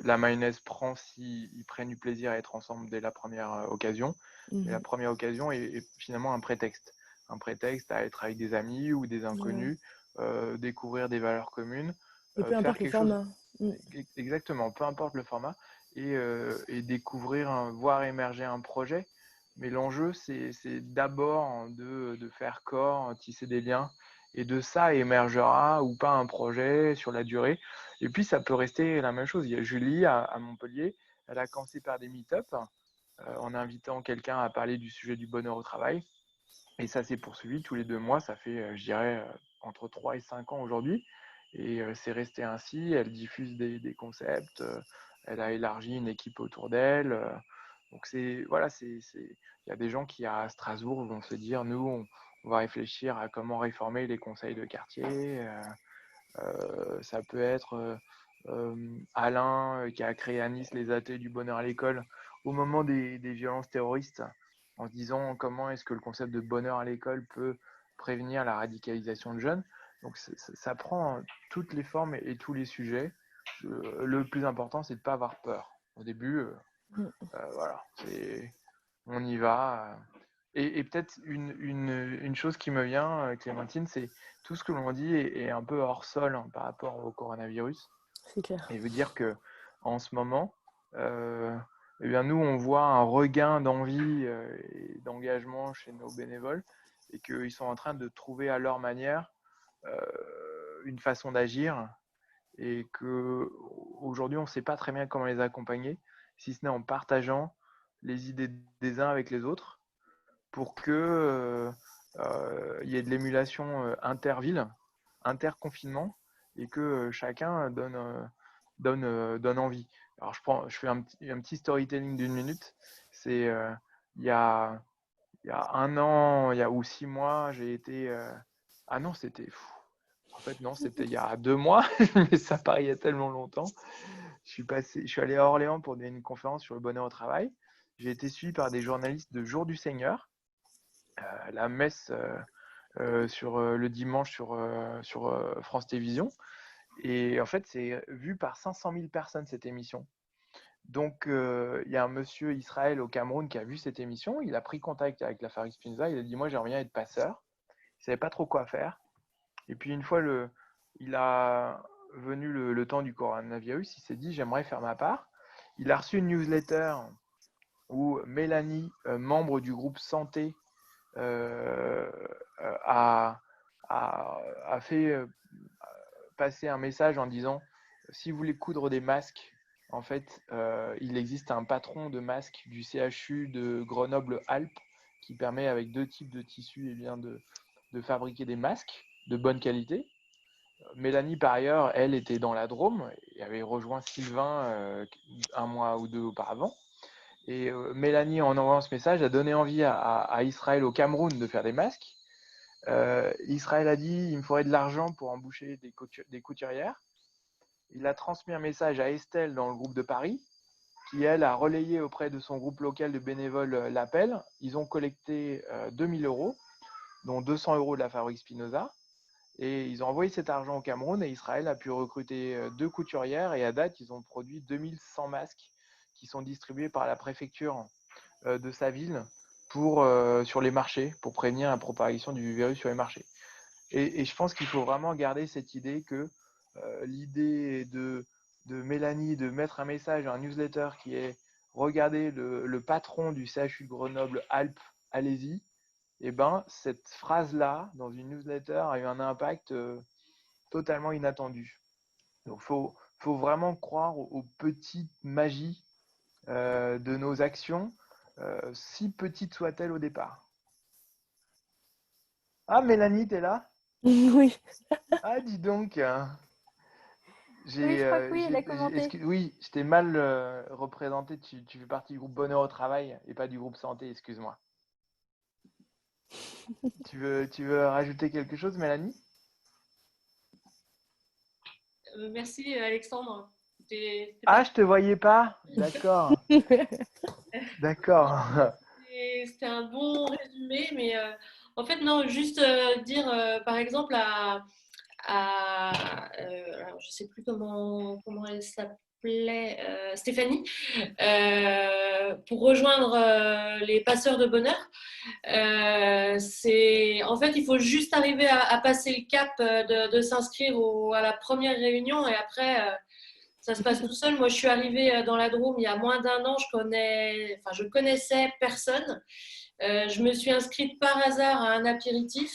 la mayonnaise prend s'ils prennent du plaisir à être ensemble dès la première occasion. Mais la Mhm. première occasion est finalement un prétexte. Un prétexte à être avec des amis ou des Ouais. inconnus, découvrir des valeurs communes, Et peu faire importe le quelque chose format. Mm. exactement, peu importe le format, et découvrir, voir émerger un projet. Mais l'enjeu, c'est d'abord de faire corps, tisser des liens, et de ça émergera ou pas un projet sur la durée. Et puis, ça peut rester la même chose. Il y a Julie à Montpellier, elle a commencé par des meet-up en invitant quelqu'un à parler du sujet du bonheur au travail. Et ça s'est poursuivi tous les 2 mois. Ça fait, je dirais, entre 3 et 5 ans aujourd'hui. Et c'est resté ainsi. Elle diffuse des concepts. Elle a élargi une équipe autour d'elle. Donc, voilà, il y a des gens qui, à Strasbourg, vont se dire, nous, on va réfléchir à comment réformer les conseils de quartier. Ça peut être Alain qui a créé à Nice les ateliers du bonheur à l'école au moment des violences terroristes, en se disant comment est-ce que le concept de bonheur à l'école peut prévenir la radicalisation de jeunes. Donc ça prend toutes les formes et tous les sujets. Le plus important, c'est de ne pas avoir peur. Au début, Mm. voilà, on y va. Et peut-être une chose qui me vient, Clémentine, c'est tout ce que l'on dit est un peu hors sol par rapport au coronavirus. C'est clair. Et veut dire que en ce moment, eh bien nous, on voit un regain d'envie et d'engagement chez nos bénévoles et qu'ils sont en train de trouver à leur manière une façon d'agir et qu'aujourd'hui, on ne sait pas très bien comment les accompagner, si ce n'est en partageant les idées des uns avec les autres pour que y ait de l'émulation interville, interconfinement, et que chacun donne envie. Alors je fais un petit storytelling d'une minute. C'est il y a, il y a 1 an, ou 6 mois, j'ai été. Ah non, c'était. En fait, non, c'était il y a 2 mois, mais ça paraît il y a tellement longtemps. Je suis allé à Orléans pour donner une conférence sur le bonheur au travail. J'ai été suivi par des journalistes de Jour du Seigneur, la messe le dimanche sur France Télévisions. Et en fait, c'est vu par 500 000 personnes cette émission. Donc, il y a un monsieur Israël au Cameroun qui a vu cette émission. Il a pris contact avec la Fabrique Spinoza. Il a dit, moi, j'aimerais bien être passeur. Il ne savait pas trop quoi faire. Et puis, une fois il a venu le temps du coronavirus, il s'est dit, j'aimerais faire ma part. Il a reçu une newsletter où Mélanie, membre du groupe Santé, euh, a, a fait passer un message en disant si vous voulez coudre des masques, en fait, il existe un patron de masques du CHU de Grenoble-Alpes qui permet, avec 2 types de tissus, de fabriquer des masques de bonne qualité. Mélanie, par ailleurs, elle était dans la Drôme et avait rejoint Sylvain 1 mois ou 2 auparavant. Et Mélanie, en envoyant ce message, a donné envie à Israël au Cameroun de faire des masques. Israël a dit il me faudrait de l'argent pour embaucher des couturières. Il a transmis un message à Estelle dans le groupe de Paris, qui elle a relayé auprès de son groupe local de bénévoles l'appel. Ils ont collecté 2000 euros, dont 200 euros de la Fabrique Spinoza. Et ils ont envoyé cet argent au Cameroun et Israël a pu recruter 2 couturières et à date, ils ont produit 2100 masques qui sont distribués par la préfecture de sa ville sur les marchés pour prévenir la propagation du virus sur les marchés. Et je pense qu'il faut vraiment garder cette idée que l'idée de Mélanie de mettre un message, un newsletter qui est regardez le patron du CHU de Grenoble-Alpes, allez-y, et ben, cette phrase-là, dans une newsletter, a eu un impact totalement inattendu. Donc, faut vraiment croire aux petites magies de nos actions, si petites soient-elles au départ. Ah, Mélanie, t'es là? Oui. Ah, dis donc. Oui, je crois que oui, elle a commenté. Oui, je t'ai mal représenté. Tu fais partie du groupe Bonheur au travail et pas du groupe Santé, excuse-moi. Tu veux rajouter quelque chose, Mélanie? Merci Alexandre. Ah, je te voyais pas. D'accord, d'accord. C'était un bon résumé, mais en fait, non, juste dire, par exemple, alors, je ne sais plus comment elle s'appelait, Stéphanie, pour rejoindre les passeurs de bonheur. En fait, il faut juste arriver à passer le cap de s'inscrire à la première réunion et après, ça se passe tout seul. Moi, je suis arrivée dans la Drôme il y a moins d'un an. Je connaissais personne. Je me suis inscrite par hasard à un apéritif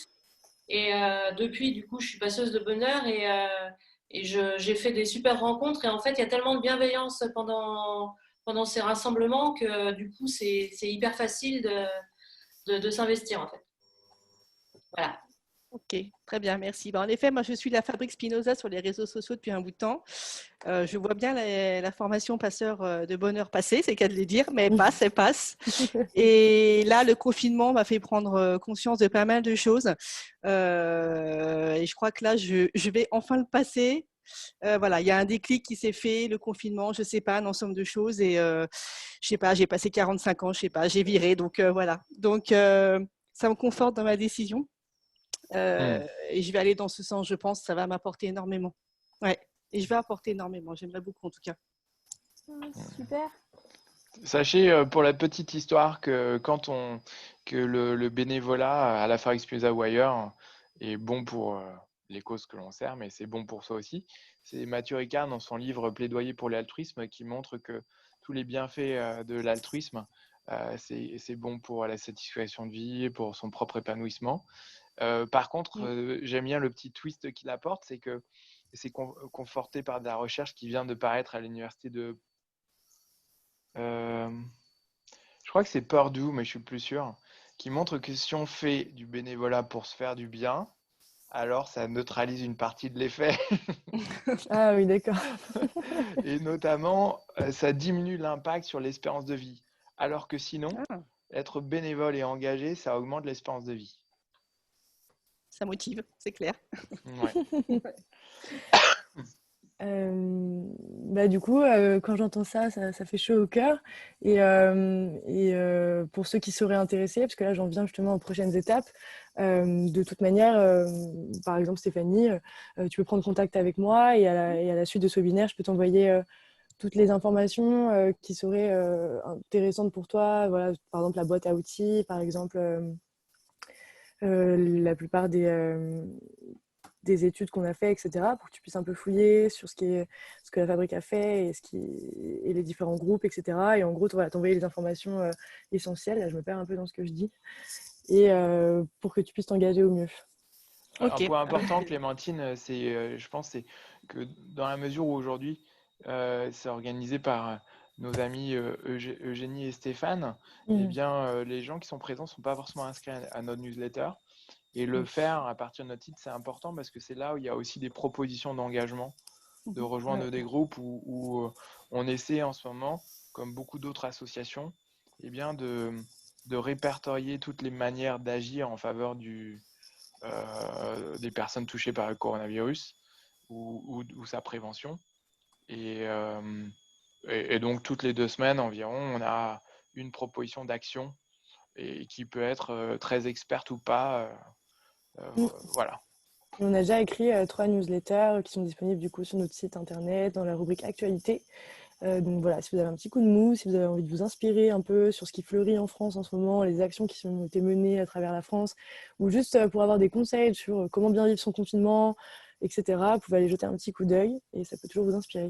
et depuis, du coup, je suis passeuse de bonheur et j'ai fait des super rencontres. Et en fait, il y a tellement de bienveillance pendant ces rassemblements que du coup, c'est hyper facile de s'investir en fait. Voilà. Ok, très bien, merci. En effet, moi, je suis la Fabrique Spinoza sur les réseaux sociaux depuis un bout de temps. Je vois bien la formation passeur de bonheur passer, c'est qu'à de le dire, mais elle passe. Et là, le confinement m'a fait prendre conscience de pas mal de choses. Et je crois que là, je vais enfin le passer. Voilà, il y a un déclic qui s'est fait, le confinement, je sais pas, un ensemble de choses. Et je sais pas, j'ai passé 45 ans, je sais pas, j'ai viré. Donc voilà. Donc ça me conforte dans ma décision. Et je vais aller dans ce sens, je pense, ça va m'apporter énormément. Ouais, et je vais apporter énormément, j'aimerais beaucoup en tout cas. Super. Sachez, pour la petite histoire, que le bénévolat à la Fabrique Spinoza ou ailleurs est bon pour les causes que l'on sert, mais c'est bon pour soi aussi. C'est Mathieu Ricard dans son livre Plaidoyer pour l'altruisme qui montre que tous les bienfaits de l'altruisme, c'est bon pour la satisfaction de vie, pour son propre épanouissement. Par contre, j'aime bien le petit twist qu'il apporte, c'est que c'est conforté par de la recherche qui vient de paraître à l'université de... je crois que c'est Purdue, mais je suis plus sûr, qui montre que si on fait du bénévolat pour se faire du bien, alors ça neutralise une partie de l'effet. Ah oui, d'accord. Et notamment, ça diminue l'impact sur l'espérance de vie. Alors que sinon, être bénévole et engagé, ça augmente l'espérance de vie. Ça motive, c'est clair. Ouais. Du coup, quand j'entends ça, ça fait chaud au cœur. Pour ceux qui seraient intéressés, parce que là, j'en viens justement aux prochaines étapes, de toute manière, par exemple, Stéphanie, tu peux prendre contact avec moi et à la suite de ce webinaire, je peux t'envoyer toutes les informations qui seraient intéressantes pour toi. Voilà, par exemple, la boîte à outils, par exemple, la plupart des études qu'on a fait, etc., pour que tu puisses un peu fouiller sur ce que la fabrique a fait et les différents groupes, etc. Et en gros, voilà, t'envoyer les informations essentielles. Là, je me perds un peu dans ce que je dis. Et pour que tu puisses t'engager au mieux. Un point important, Clémentine, je pense, c'est que dans la mesure où aujourd'hui, c'est organisé par nos amis Eugénie et Stéphane, eh bien, les gens qui sont présents ne sont pas forcément inscrits à notre newsletter. Et le faire à partir de notre site, c'est important parce que c'est là où il y a aussi des propositions d'engagement, de rejoindre des groupes où on essaie en ce moment, comme beaucoup d'autres associations, eh bien de répertorier toutes les manières d'agir en faveur des personnes touchées par le coronavirus ou sa prévention. Et donc, toutes les 2 semaines environ, on a une proposition d'action et qui peut être très experte ou pas. Voilà. On a déjà écrit 3 newsletters qui sont disponibles du coup sur notre site internet, dans la rubrique Actualité. Donc voilà, si vous avez un petit coup de mou, si vous avez envie de vous inspirer un peu sur ce qui fleurit en France en ce moment, les actions qui ont été menées à travers la France, ou juste pour avoir des conseils sur comment bien vivre son confinement, etc., vous pouvez aller jeter un petit coup d'œil et ça peut toujours vous inspirer.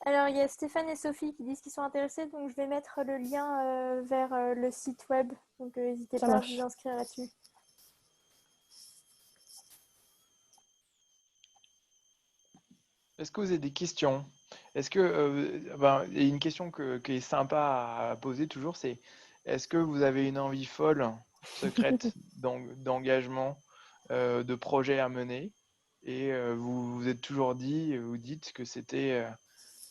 Alors, il y a Stéphane et Sophie qui disent qu'ils sont intéressés, donc je vais mettre le lien vers le site web. Donc, n'hésitez Ça pas à marche. vous inscrire là-dessus. Est-ce que vous avez des questions? Est-ce que, il y a une question qui est sympa à poser toujours, c'est est-ce que vous avez une envie folle, secrète, d'engagement, de projet à mener, et vous vous êtes toujours dit, vous dites que c'était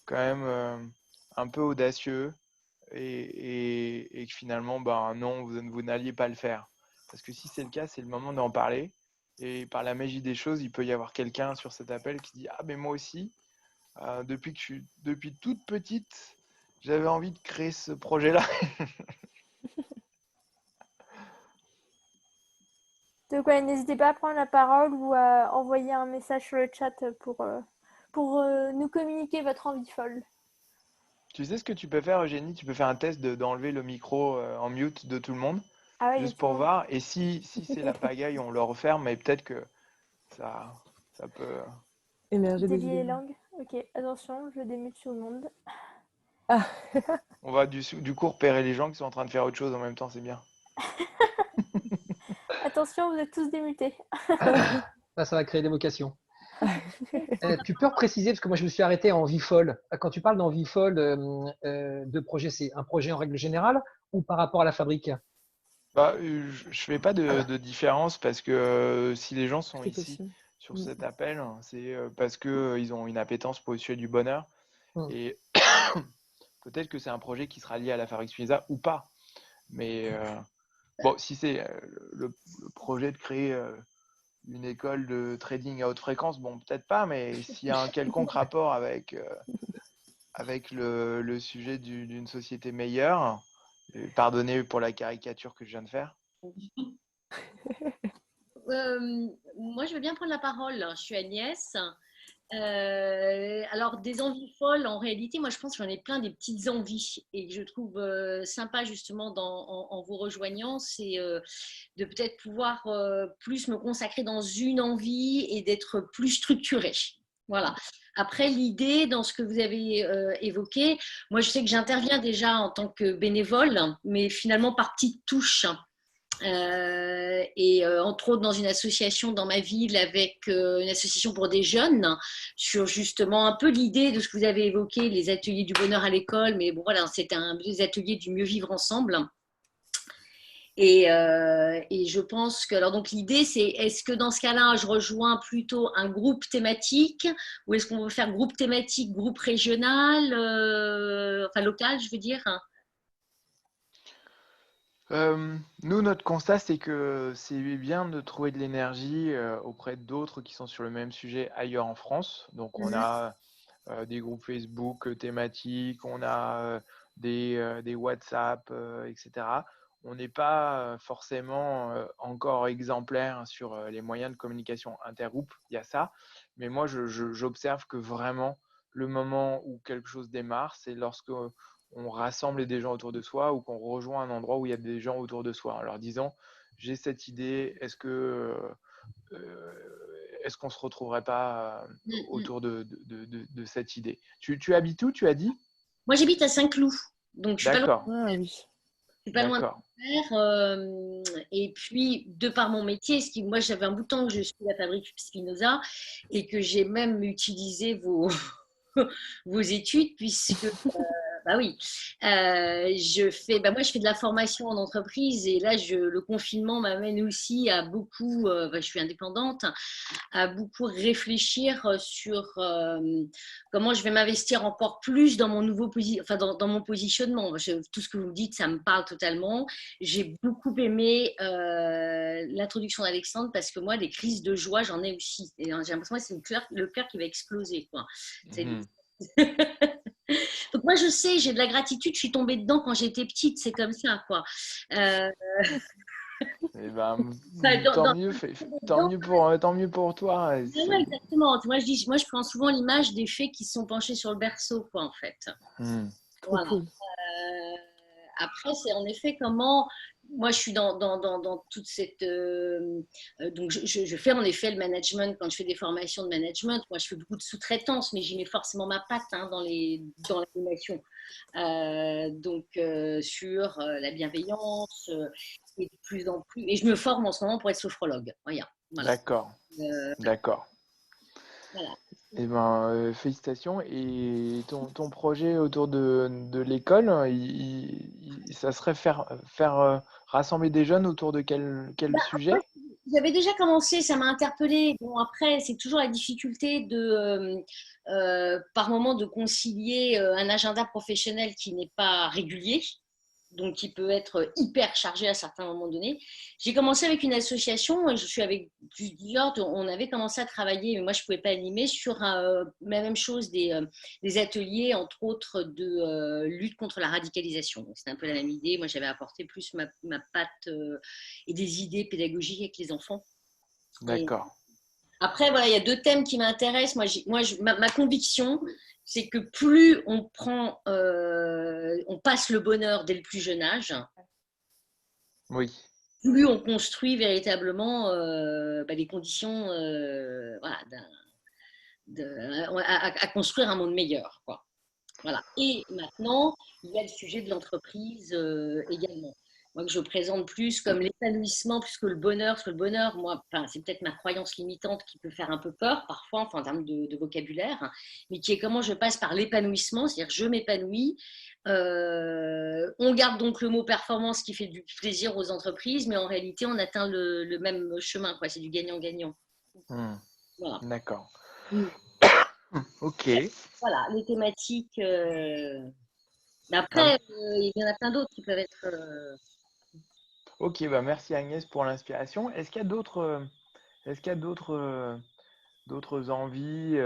quand même un peu audacieux, et que finalement, non, vous n'alliez pas le faire. Parce que si c'est le cas, c'est le moment d'en parler. Et par la magie des choses, il peut y avoir quelqu'un sur cet appel qui dit: ah, mais moi aussi, depuis toute petite, j'avais envie de créer ce projet-là. Donc, ouais, n'hésitez pas à prendre la parole ou à envoyer un message sur le chat pour nous communiquer votre envie folle. Tu sais ce que tu peux faire, Eugénie? Tu peux faire un test d'enlever le micro en mute de tout le monde, Ah ouais, il y a juste tout pour le monde. voir. Et si c'est la pagaille, on le referme, mais peut-être que ça peut. Émerger des Délier les idées. langues. Ok, attention, je démute tout le monde. Ah, On va du coup repérer les gens qui sont en train de faire autre chose en même temps, c'est bien. Attention, vous êtes tous démutés. Là, ça va créer des vocations. Tu peux repréciser, parce que moi je me suis arrêté en vie folle. Quand tu parles d'envie folle de projet, c'est un projet en règle générale ou par rapport à la fabrique? Je fais pas de différence parce que si les gens sont c'est ici possible. sur cet appel, c'est parce que ils ont une appétence pour le sujet du bonheur. Mm. Et peut-être que c'est un projet qui sera lié à la Fabrique Spinoza ou pas. Mais bon, si c'est le projet de créer une école de trading à haute fréquence, bon, peut-être pas, mais s'il y a un quelconque rapport avec le sujet d'une société meilleure, pardonnez pour la caricature que je viens de faire. Moi, je veux bien prendre la parole. Je suis Agnès. Alors, des envies folles, en réalité, moi, je pense que j'en ai plein des petites envies. Et que je trouve sympa, justement, en vous rejoignant, c'est de peut-être pouvoir plus me consacrer dans une envie et d'être plus structurée. Voilà. Après, l'idée, dans ce que vous avez évoqué, moi, je sais que j'interviens déjà en tant que bénévole, mais finalement par petites touches. Entre autres dans une association dans ma ville avec une association pour des jeunes sur justement un peu l'idée de ce que vous avez évoqué, les ateliers du bonheur à l'école, mais bon voilà, c'est des ateliers du mieux vivre ensemble. Et je pense que alors donc l'idée c'est est-ce que dans ce cas-là je rejoins plutôt un groupe thématique ou est-ce qu'on veut faire groupe thématique, groupe régional, enfin local je veux dire. Nous, notre constat, c'est que c'est bien de trouver de l'énergie auprès d'autres qui sont sur le même sujet ailleurs en France. Donc, on a des groupes Facebook thématiques, on a des WhatsApp, etc. On n'est pas forcément encore exemplaire sur les moyens de communication intergroupe, il y a ça. Mais moi, j'observe que vraiment, le moment où quelque chose démarre, c'est lorsque on rassemble des gens autour de soi ou qu'on rejoint un endroit où il y a des gens autour de soi en leur disant j'ai cette idée, est-ce qu'on se retrouverait pas autour de cette idée? Tu habites où, tu as dit? Moi j'habite à Saint-Cloud, donc je suis D'accord. Ah oui. je suis pas loin de faire. Et puis, de par mon métier, moi j'avais un bout de temps que je suis à la fabrique Spinoza et que j'ai même utilisé vos études puisque bah oui, moi je fais de la formation en entreprise et là le confinement m'amène aussi à beaucoup, je suis indépendante, à beaucoup réfléchir sur comment je vais m'investir encore plus dans mon dans mon positionnement. Tout ce que vous dites, ça me parle totalement. J'ai beaucoup aimé l'introduction d'Alexandre parce que moi, des crises de joie, j'en ai aussi. Et j'ai l'impression que c'est le cœur qui va exploser, quoi. Donc moi, je sais, j'ai de la gratitude. Je suis tombée dedans quand j'étais petite. C'est comme ça, quoi. Eh ben, tant mieux pour toi. Ouais, exactement. Moi, je prends souvent l'image des fées qui sont penchées sur le berceau, quoi, en fait. Trop cool. Après, c'est en effet comment moi, je suis dans toute cette. Donc, je fais en effet le management quand je fais des formations de management. Moi, je fais beaucoup de sous-traitance, mais j'y mets forcément ma patte dans l'animation. Sur la bienveillance, et de plus en plus. Et je me forme en ce moment pour être sophrologue. Voilà. D'accord. D'accord. Voilà. Eh ben, félicitations. Et ton projet autour de l'école, ça serait faire rassembler des jeunes autour de quel sujet? J'avais déjà commencé, ça m'a interpellée. Bon, après, c'est toujours la difficulté par moment, de concilier un agenda professionnel qui n'est pas régulier, donc qui peut être hyper chargé à certains moments donnés. J'ai commencé avec une association, et je suis avec plusieurs, on avait commencé à travailler, mais moi je ne pouvais pas animer, sur la même chose, des ateliers, entre autres, de lutte contre la radicalisation. C'est un peu la même idée. Moi j'avais apporté plus ma patte et des idées pédagogiques avec les enfants. D'accord. Après, voilà, il y a deux thèmes qui m'intéressent. Ma conviction, c'est que plus on passe le bonheur dès le plus jeune âge, Oui. plus on construit véritablement les conditions voilà, à construire un monde meilleur, quoi. Voilà. Et maintenant, il y a le sujet de l'entreprise également. Moi, que je présente plus comme l'épanouissement plus que le bonheur. Parce que le bonheur, moi, c'est peut-être ma croyance limitante qui peut faire un peu peur parfois, enfin, en termes de vocabulaire, mais qui est comment je passe par l'épanouissement, c'est-à-dire je m'épanouis. On garde donc le mot performance qui fait du plaisir aux entreprises, mais en réalité, on atteint le même chemin, quoi. C'est du gagnant-gagnant. Voilà. D'accord. Ok. Voilà, les thématiques. Après, il y en a plein d'autres qui peuvent être. Ok, bah merci Agnès pour l'inspiration. Est-ce qu'il y a d'autres envies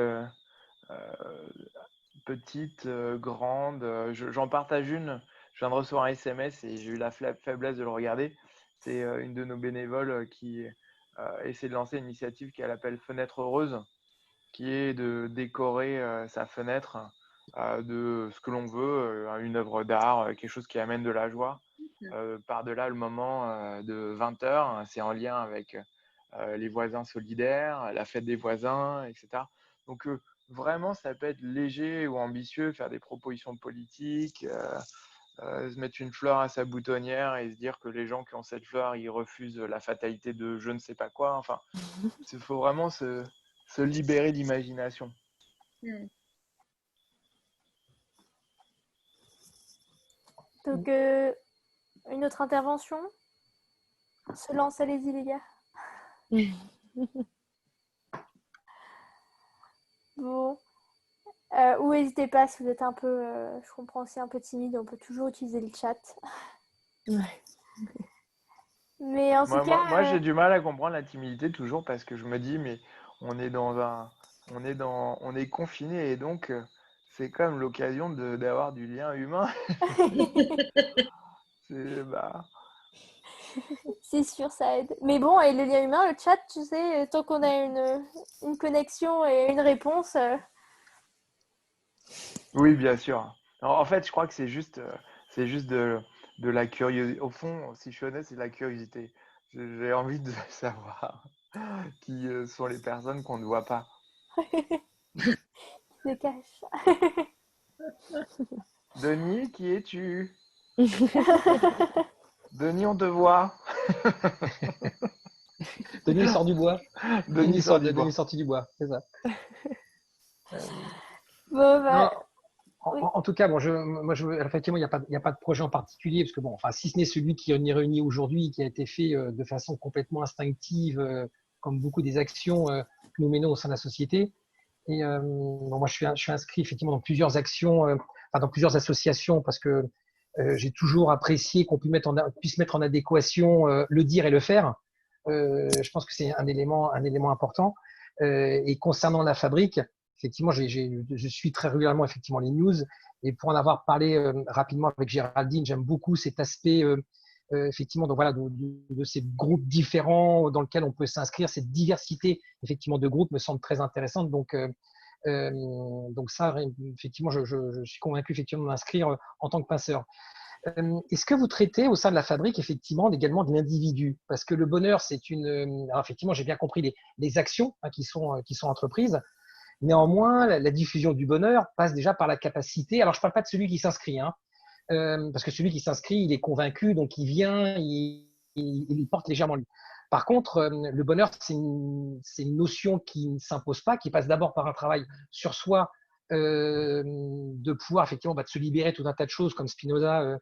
petites, grandes? J'en partage une. Je viens de recevoir un SMS et j'ai eu la faiblesse de le regarder. C'est une de nos bénévoles qui essaie de lancer une initiative qu'elle appelle Fenêtre Heureuse, qui est de décorer sa fenêtre de ce que l'on veut, une œuvre d'art, quelque chose qui amène de la joie. Par-delà le moment de 20h, c'est en lien avec les voisins solidaires, la fête des voisins, etc. Donc vraiment, ça peut être léger ou ambitieux, faire des propositions politiques, se mettre une fleur à sa boutonnière et se dire que les gens qui ont cette fleur, ils refusent la fatalité de je ne sais pas quoi. Enfin, il faut vraiment se libérer d'imagination. Donc, une autre intervention? Se lance, allez-y les gars. Bon. Ou n'hésitez pas si vous êtes un peu, je comprends aussi un peu timide, on peut toujours utiliser le chat. Ouais. Mais en tout cas, moi j'ai du mal à comprendre la timidité toujours parce que je me dis mais on est confiné et donc c'est comme l'occasion d'avoir du lien humain. C'est sûr, ça aide. Mais bon, et le lien humain, le chat, tu sais, tant qu'on a une connexion et une réponse. Oui, bien sûr. En fait, je crois que c'est juste de la curiosité. Au fond, si je suis honnête, c'est de la curiosité. J'ai envie de savoir qui sont les personnes qu'on ne voit pas. Se cache. Denis, qui es-tu? Denis, on te voit. Denis sort du bois. Denis sorti du bois, c'est ça. Bon, bah, non, oui. en tout cas, bon, effectivement, il n'y a pas de projet en particulier, parce que bon, enfin, si ce n'est celui qui est réuni aujourd'hui, qui a été fait de façon complètement instinctive, comme beaucoup des actions que nous menons au sein de la société. Et bon, moi, je suis inscrit effectivement dans plusieurs actions, dans plusieurs associations, parce que j'ai toujours apprécié qu'on puisse mettre en adéquation le dire et le faire. Je pense que c'est un élément important. Et concernant la fabrique, effectivement, je suis très régulièrement effectivement les news. Et pour en avoir parlé rapidement avec Géraldine, j'aime beaucoup cet aspect effectivement de ces groupes différents dans lesquels on peut s'inscrire. Cette diversité effectivement de groupes me semble très intéressante. Donc ça, effectivement, je suis convaincu effectivement de m'inscrire en tant que passeur. Est-ce que vous traitez au sein de la fabrique effectivement également de l'individu? Parce que le bonheur, c'est une. Alors effectivement, j'ai bien compris les actions qui sont entreprises. Néanmoins, la diffusion du bonheur passe déjà par la capacité. Alors, je ne parle pas de celui qui s'inscrit, hein, parce que celui qui s'inscrit, il est convaincu, donc il vient, il porte légèrement lui. Par contre, le bonheur, c'est une notion qui ne s'impose pas, qui passe d'abord par un travail sur soi, de pouvoir effectivement de se libérer tout un tas de choses, comme Spinoza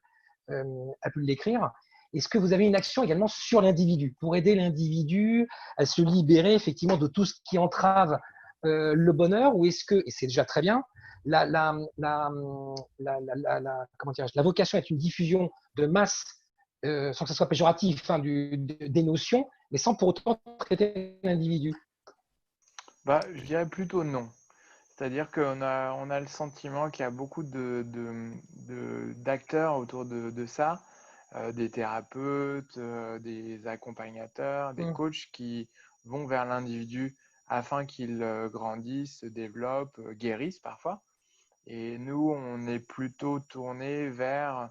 a pu l'écrire. Est-ce que vous avez une action également sur l'individu, pour aider l'individu à se libérer effectivement de tout ce qui entrave le bonheur, ou est-ce que, et c'est déjà très bien, comment la vocation est une diffusion de masse, sans que ce soit péjoratif, hein, des notions, mais sans pour autant traiter l'individu? Je dirais plutôt non. C'est-à-dire qu'on a le sentiment qu'il y a beaucoup d'acteurs autour de ça, des thérapeutes, des accompagnateurs, des coachs qui vont vers l'individu afin qu'il grandisse, se développe, guérisse parfois. Et nous, on est plutôt tourné vers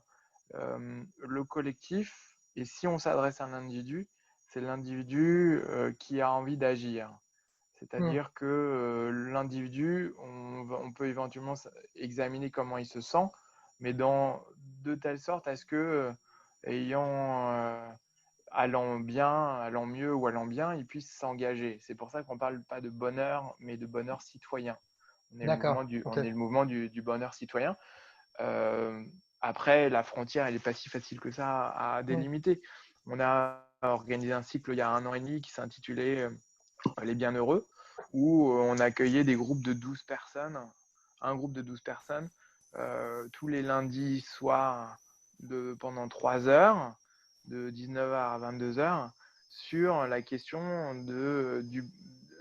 le collectif. Et si on s'adresse à un individu, c'est l'individu qui a envie d'agir. C'est-à-dire que l'individu, on peut éventuellement examiner comment il se sent, mais de telle sorte à ce que, allant mieux ou allant bien, il puisse s'engager. C'est pour ça qu'on ne parle pas de bonheur, mais de bonheur citoyen. On est le mouvement du bonheur citoyen. Après, la frontière, elle n'est pas si facile que ça à délimiter. On a organisé un cycle il y a 1 an et demi qui s'intitulait Les Bienheureux, où on accueillait des groupes de 12 personnes, un groupe de 12 personnes, tous les lundis soirs pendant 3 heures, de 19h à 22h, sur la question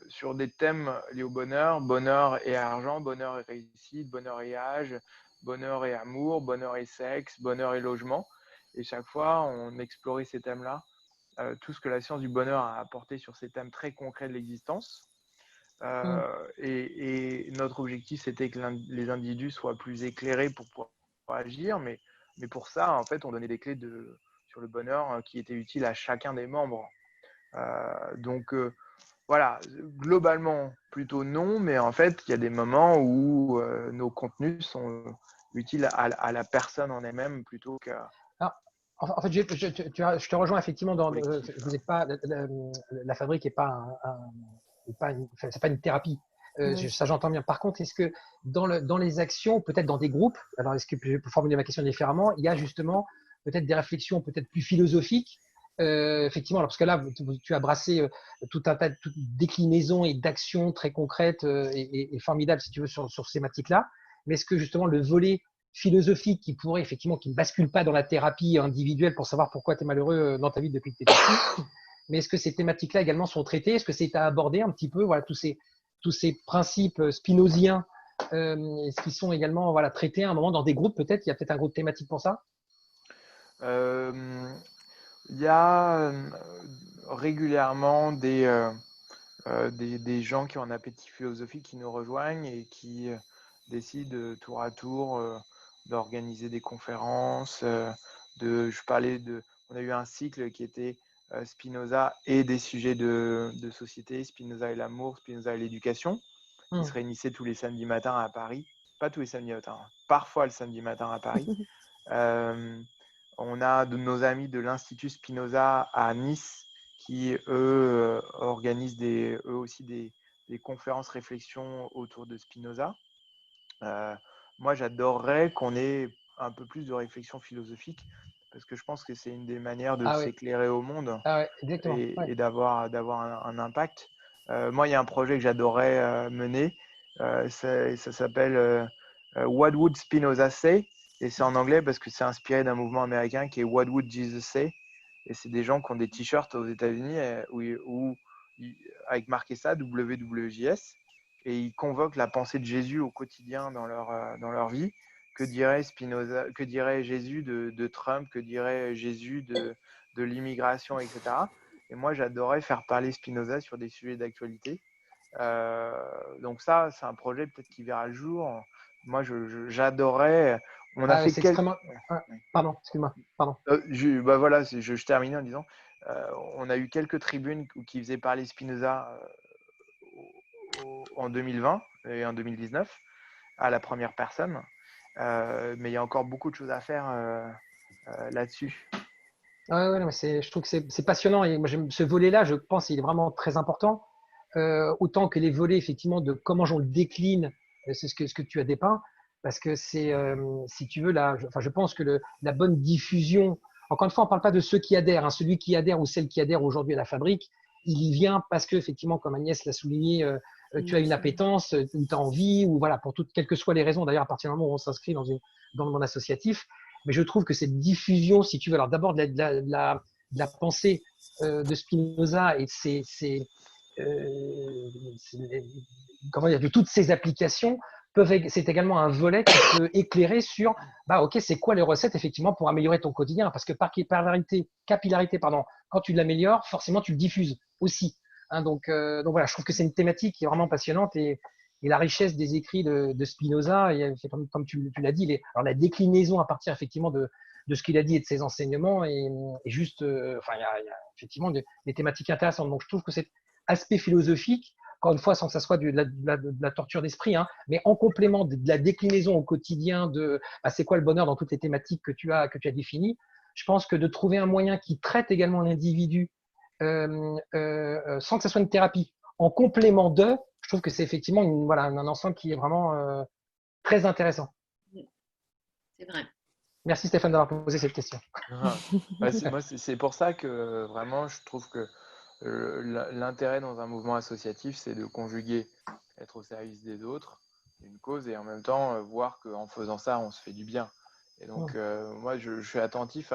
sur des thèmes liés au bonheur, bonheur et argent, bonheur et réussite, bonheur et âge, bonheur et amour, bonheur et sexe, bonheur et logement. Et chaque fois, on explorait ces thèmes-là, tout ce que la science du bonheur a apporté sur ces thèmes très concrets de l'existence. Et notre objectif, c'était que les individus soient plus éclairés pour pouvoir agir, mais pour ça, en fait, on donnait des clés sur le bonheur qui étaient utiles à chacun des membres. Donc, voilà, globalement, plutôt non, mais en fait, il y a des moments où nos contenus sont utiles à la personne en elle-même plutôt qu'à… En fait, je te rejoins effectivement vous n'êtes pas la fabrique n'est pas c'est pas une thérapie. Ça j'entends bien. Par contre, est-ce que dans les actions, peut-être dans des groupes, alors est-ce que je peux formuler ma question différemment, il y a justement peut-être des réflexions peut-être plus philosophiques, effectivement, alors parce que là tu as brassé tout un tas de déclinaisons et d'actions très concrètes et formidables si tu veux sur ces thématiques-là. Mais est-ce que justement le volet philosophique qui ne bascule pas dans la thérapie individuelle pour savoir pourquoi tu es malheureux dans ta vie depuis que tu es petit, mais est-ce que ces thématiques-là également sont traitées? Est-ce que c'est à aborder un petit peu, voilà, tous ces principes spinoziens, est-ce qu'ils sont également traités à un moment dans des groupes? Peut-être il y a peut-être un groupe thématique pour ça. Il y a régulièrement des gens qui ont un appétit philosophique qui nous rejoignent et qui décident tour à tour d'organiser des conférences. On a eu un cycle qui était Spinoza et des sujets de société, Spinoza et l'amour, Spinoza et l'éducation, qui se réunissaient tous les samedis matins à Paris. Pas tous les samedis matins, parfois le samedi matin à Paris. On a de nos amis de l'Institut Spinoza à Nice qui, eux, organisent eux aussi des conférences réflexions autour de Spinoza. Moi, j'adorerais qu'on ait un peu plus de réflexion philosophique parce que je pense que c'est une des manières de s'éclairer au monde et d'avoir un impact. Moi, il y a un projet que j'adorerais mener. Ça s'appelle What Would Spinoza Say? Et c'est en anglais parce que c'est inspiré d'un mouvement américain qui est What Would Jesus Say? Et c'est des gens qui ont des t-shirts aux États-Unis avec marqué ça, WWJS. Et ils convoquent la pensée de Jésus au quotidien dans leur vie. Que dirait Spinoza, que dirait Jésus de Trump, que dirait Jésus de l'immigration, etc. Et moi, j'adorais faire parler Spinoza sur des sujets d'actualité. Donc ça, c'est un projet peut-être qui verra le jour. Moi, j'adorais. On a fait c'est quelques... extrêmement. Pardon, excuse-moi. Pardon. Voilà, je terminais en disant, on a eu quelques tribunes qui faisaient parler Spinoza en 2020 et en 2019 à la première personne. Mais il y a encore beaucoup de choses à faire là-dessus. Ouais, mais je trouve que c'est passionnant. Et moi, ce volet-là, je pense, il est vraiment très important. Autant que les volets, effectivement, de comment on le décline, c'est ce que tu as dépeint. Parce que c'est, si tu veux, je pense que la bonne diffusion, encore une fois, on ne parle pas de ceux qui adhèrent, hein, celui qui adhère ou celle qui adhère aujourd'hui à la fabrique, il y vient parce que, effectivement, comme Agnès l'a souligné, tu as une appétence, ou tu as envie, ou voilà, pour quelles que soient les raisons, d'ailleurs, à partir du moment où on s'inscrit dans le monde associatif. Mais je trouve que cette diffusion, si tu veux, alors d'abord de la pensée de Spinoza et comment dire, de toutes ces applications, c'est également un volet qui peut éclairer sur, ok, c'est quoi les recettes effectivement pour améliorer ton quotidien, parce que par capillarité, pardon, quand tu l'améliores, forcément tu le diffuses aussi. Hein, donc voilà, je trouve que c'est une thématique qui est vraiment passionnante et la richesse des écrits de Spinoza, et comme tu l'as dit, alors la déclinaison à partir effectivement de ce qu'il a dit et de ses enseignements est juste, il y a effectivement des thématiques intéressantes. Donc je trouve que cet aspect philosophique, encore une fois, sans que ça soit de la torture d'esprit, hein, mais en complément de la déclinaison au quotidien de c'est quoi le bonheur dans toutes les thématiques que tu as définies, je pense que de trouver un moyen qui traite également l'individu sans que ça soit une thérapie, en complément de, je trouve que c'est effectivement un ensemble qui est vraiment très intéressant. C'est vrai. Merci Stéphane d'avoir posé cette question. C'est pour ça que vraiment je trouve que l'intérêt dans un mouvement associatif, c'est de conjuguer être au service des autres, une cause, et en même temps voir qu'en faisant ça, on se fait du bien. Et donc moi, je suis attentif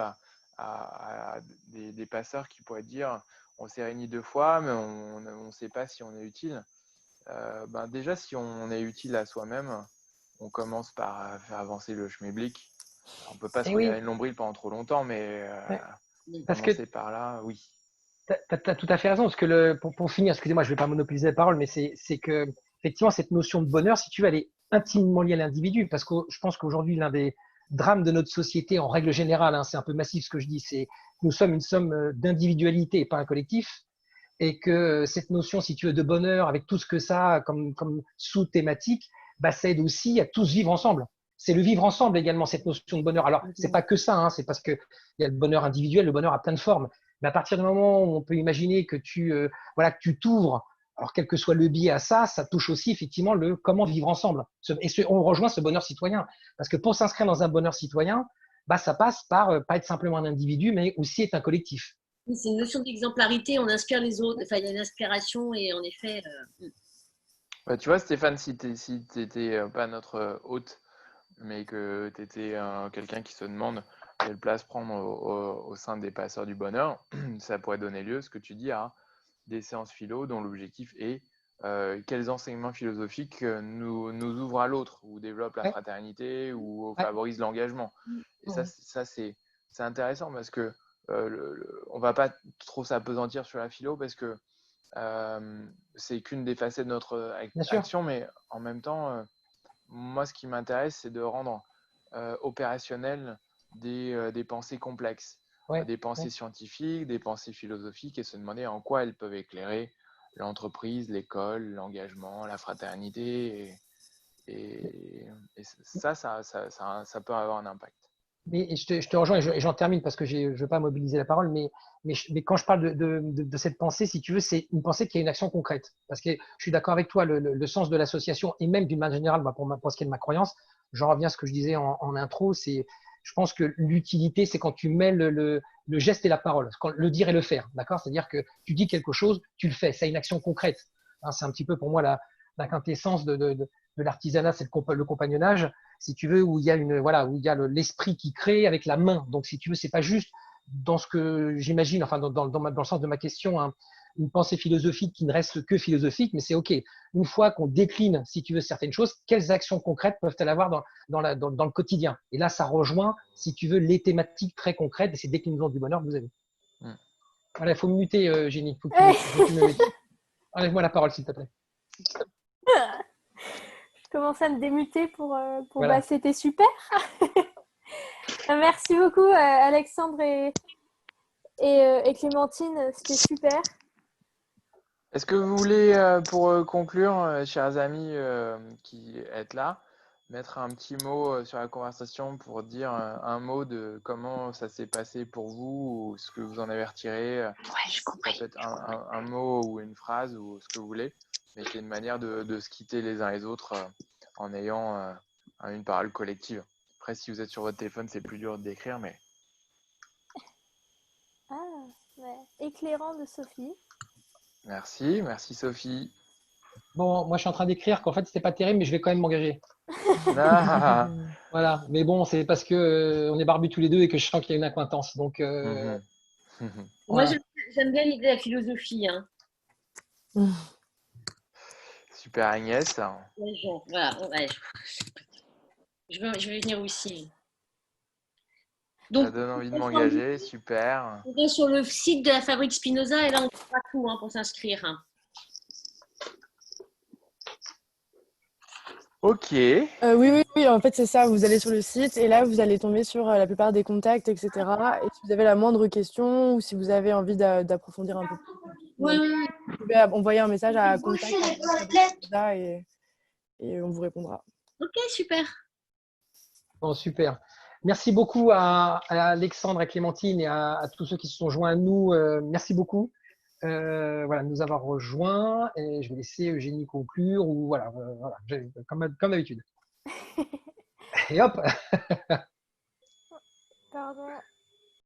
à des passeurs qui pourraient dire on s'est réunis 2 fois, mais on ne sait pas si on est utile. Déjà, si on est utile à soi-même, on commence par faire avancer le schmilblick. On ne peut pas se regarder le nombril pendant trop longtemps, mais commencer par là, oui. Tu as tout à fait raison, parce que pour finir, excusez-moi, je ne vais pas monopoliser la parole, mais c'est que effectivement cette notion de bonheur, si tu veux, elle est intimement liée à l'individu, parce que je pense qu'aujourd'hui, l'un des drames de notre société, en règle générale, hein, c'est un peu massif ce que je dis, c'est que nous sommes une somme d'individualité et pas un collectif, et que cette notion, si tu veux, de bonheur, avec tout ce que ça a comme sous-thématique, ça aide aussi à tous vivre ensemble. C'est le vivre ensemble également, cette notion de bonheur. Alors, c'est pas que ça, hein, c'est parce qu'il y a le bonheur individuel, le bonheur a plein de formes. Mais à partir du moment où on peut imaginer que tu t'ouvres, alors quel que soit le biais à ça, ça touche aussi effectivement le comment vivre ensemble. Et on rejoint ce bonheur citoyen. Parce que pour s'inscrire dans un bonheur citoyen, ça passe par pas être simplement un individu, mais aussi être un collectif. C'est une notion d'exemplarité, on inspire les autres, enfin il y a une inspiration et en effet… Tu vois Stéphane, si tu n'étais pas notre hôte, mais que tu étais quelqu'un qui se demande quelle place prendre au sein des passeurs du bonheur, ça pourrait donner lieu, ce que tu dis, à des séances philo dont l'objectif est quels enseignements philosophiques nous ouvrent à l'autre, ou développent la fraternité, ou favorisent l'engagement. Et ça c'est intéressant, parce que on va pas trop s'apesantir sur la philo, parce que c'est qu'une des facettes de notre action, mais en même temps, moi ce qui m'intéresse, c'est de rendre opérationnel des pensées complexes, des pensées scientifiques, des pensées philosophiques, et se demander en quoi elles peuvent éclairer l'entreprise, l'école, l'engagement, la fraternité, et ça peut avoir un impact. Et je te rejoins et j'en termine parce que je ne veux pas mobiliser la parole, mais quand je parle de cette pensée, si tu veux, c'est une pensée qui a une action concrète. Parce que je suis d'accord avec toi, le sens de l'association, et même d'une manière générale, pour ce qui est de ma croyance, j'en reviens à ce que je disais en intro, je pense que l'utilité, c'est quand tu mêles le geste et la parole, le dire et le faire, d'accord? C'est-à-dire que tu dis quelque chose, tu le fais, ça a une action concrète. Hein, c'est un petit peu pour moi la quintessence de l'artisanat, c'est le compagnonnage, si tu veux, où il y a l'esprit qui crée avec la main. Donc, si tu veux, c'est pas juste dans ce que j'imagine, enfin dans le sens de ma question, hein, une pensée philosophique qui ne reste que philosophique, mais c'est OK. Une fois qu'on décline, si tu veux, certaines choses, quelles actions concrètes peuvent-elles avoir dans le quotidien? Et là, ça rejoint, si tu veux, les thématiques très concrètes et ces déclinaisons du bonheur que vous avez. Voilà, il faut me muter, Génie. Faut que tu me mutes. Enlève-moi la parole, s'il te plaît. Je commence à me démuter pour voilà. C'était super. Merci beaucoup, Alexandre et Clémentine. C'était super. Est-ce que vous voulez, pour conclure, chers amis qui êtes là, mettre un petit mot sur la conversation pour dire un mot de comment ça s'est passé pour vous ou ce que vous en avez retiré? Ouais, je comprends. Ça peut être un mot ou une phrase ou ce que vous voulez, mais c'est une manière de se quitter les uns les autres en ayant une parole collective. Après, si vous êtes sur votre téléphone, c'est plus dur de décrire, mais Ah, ouais. Éclairant de Sophie. merci Sophie. Bon, moi, je suis en train d'écrire qu'en fait, c'était pas terrible, mais je vais quand même m'engager. Ah, Voilà. Mais bon, c'est parce que on est barbus tous les deux et que je sens qu'il y a une accointance. Donc, mhm. Moi, voilà. j'aime bien l'idée de la philosophie. Hein. Super Agnès. Ouais, voilà, ouais. Je vais venir aussi. Ça Donc, donne envie de m'engager, super. on va sur le site de la Fabrique Spinoza et là, on trouve tout pour s'inscrire. Hein. Ok. Oui, en fait, c'est ça. Vous allez sur le site et là, vous allez tomber sur la plupart des contacts, etc. Et si vous avez la moindre question ou si vous avez envie d'approfondir un peu plus, Oui, vous pouvez envoyer un message à contact et on vous répondra. ok, super. Bon, super. Merci beaucoup à Alexandre, à Clémentine et à tous ceux qui se sont joints à nous. Merci beaucoup voilà, de nous avoir rejoints. Et je vais laisser Eugénie conclure ou voilà, comme d'habitude. Et hop. Pardon.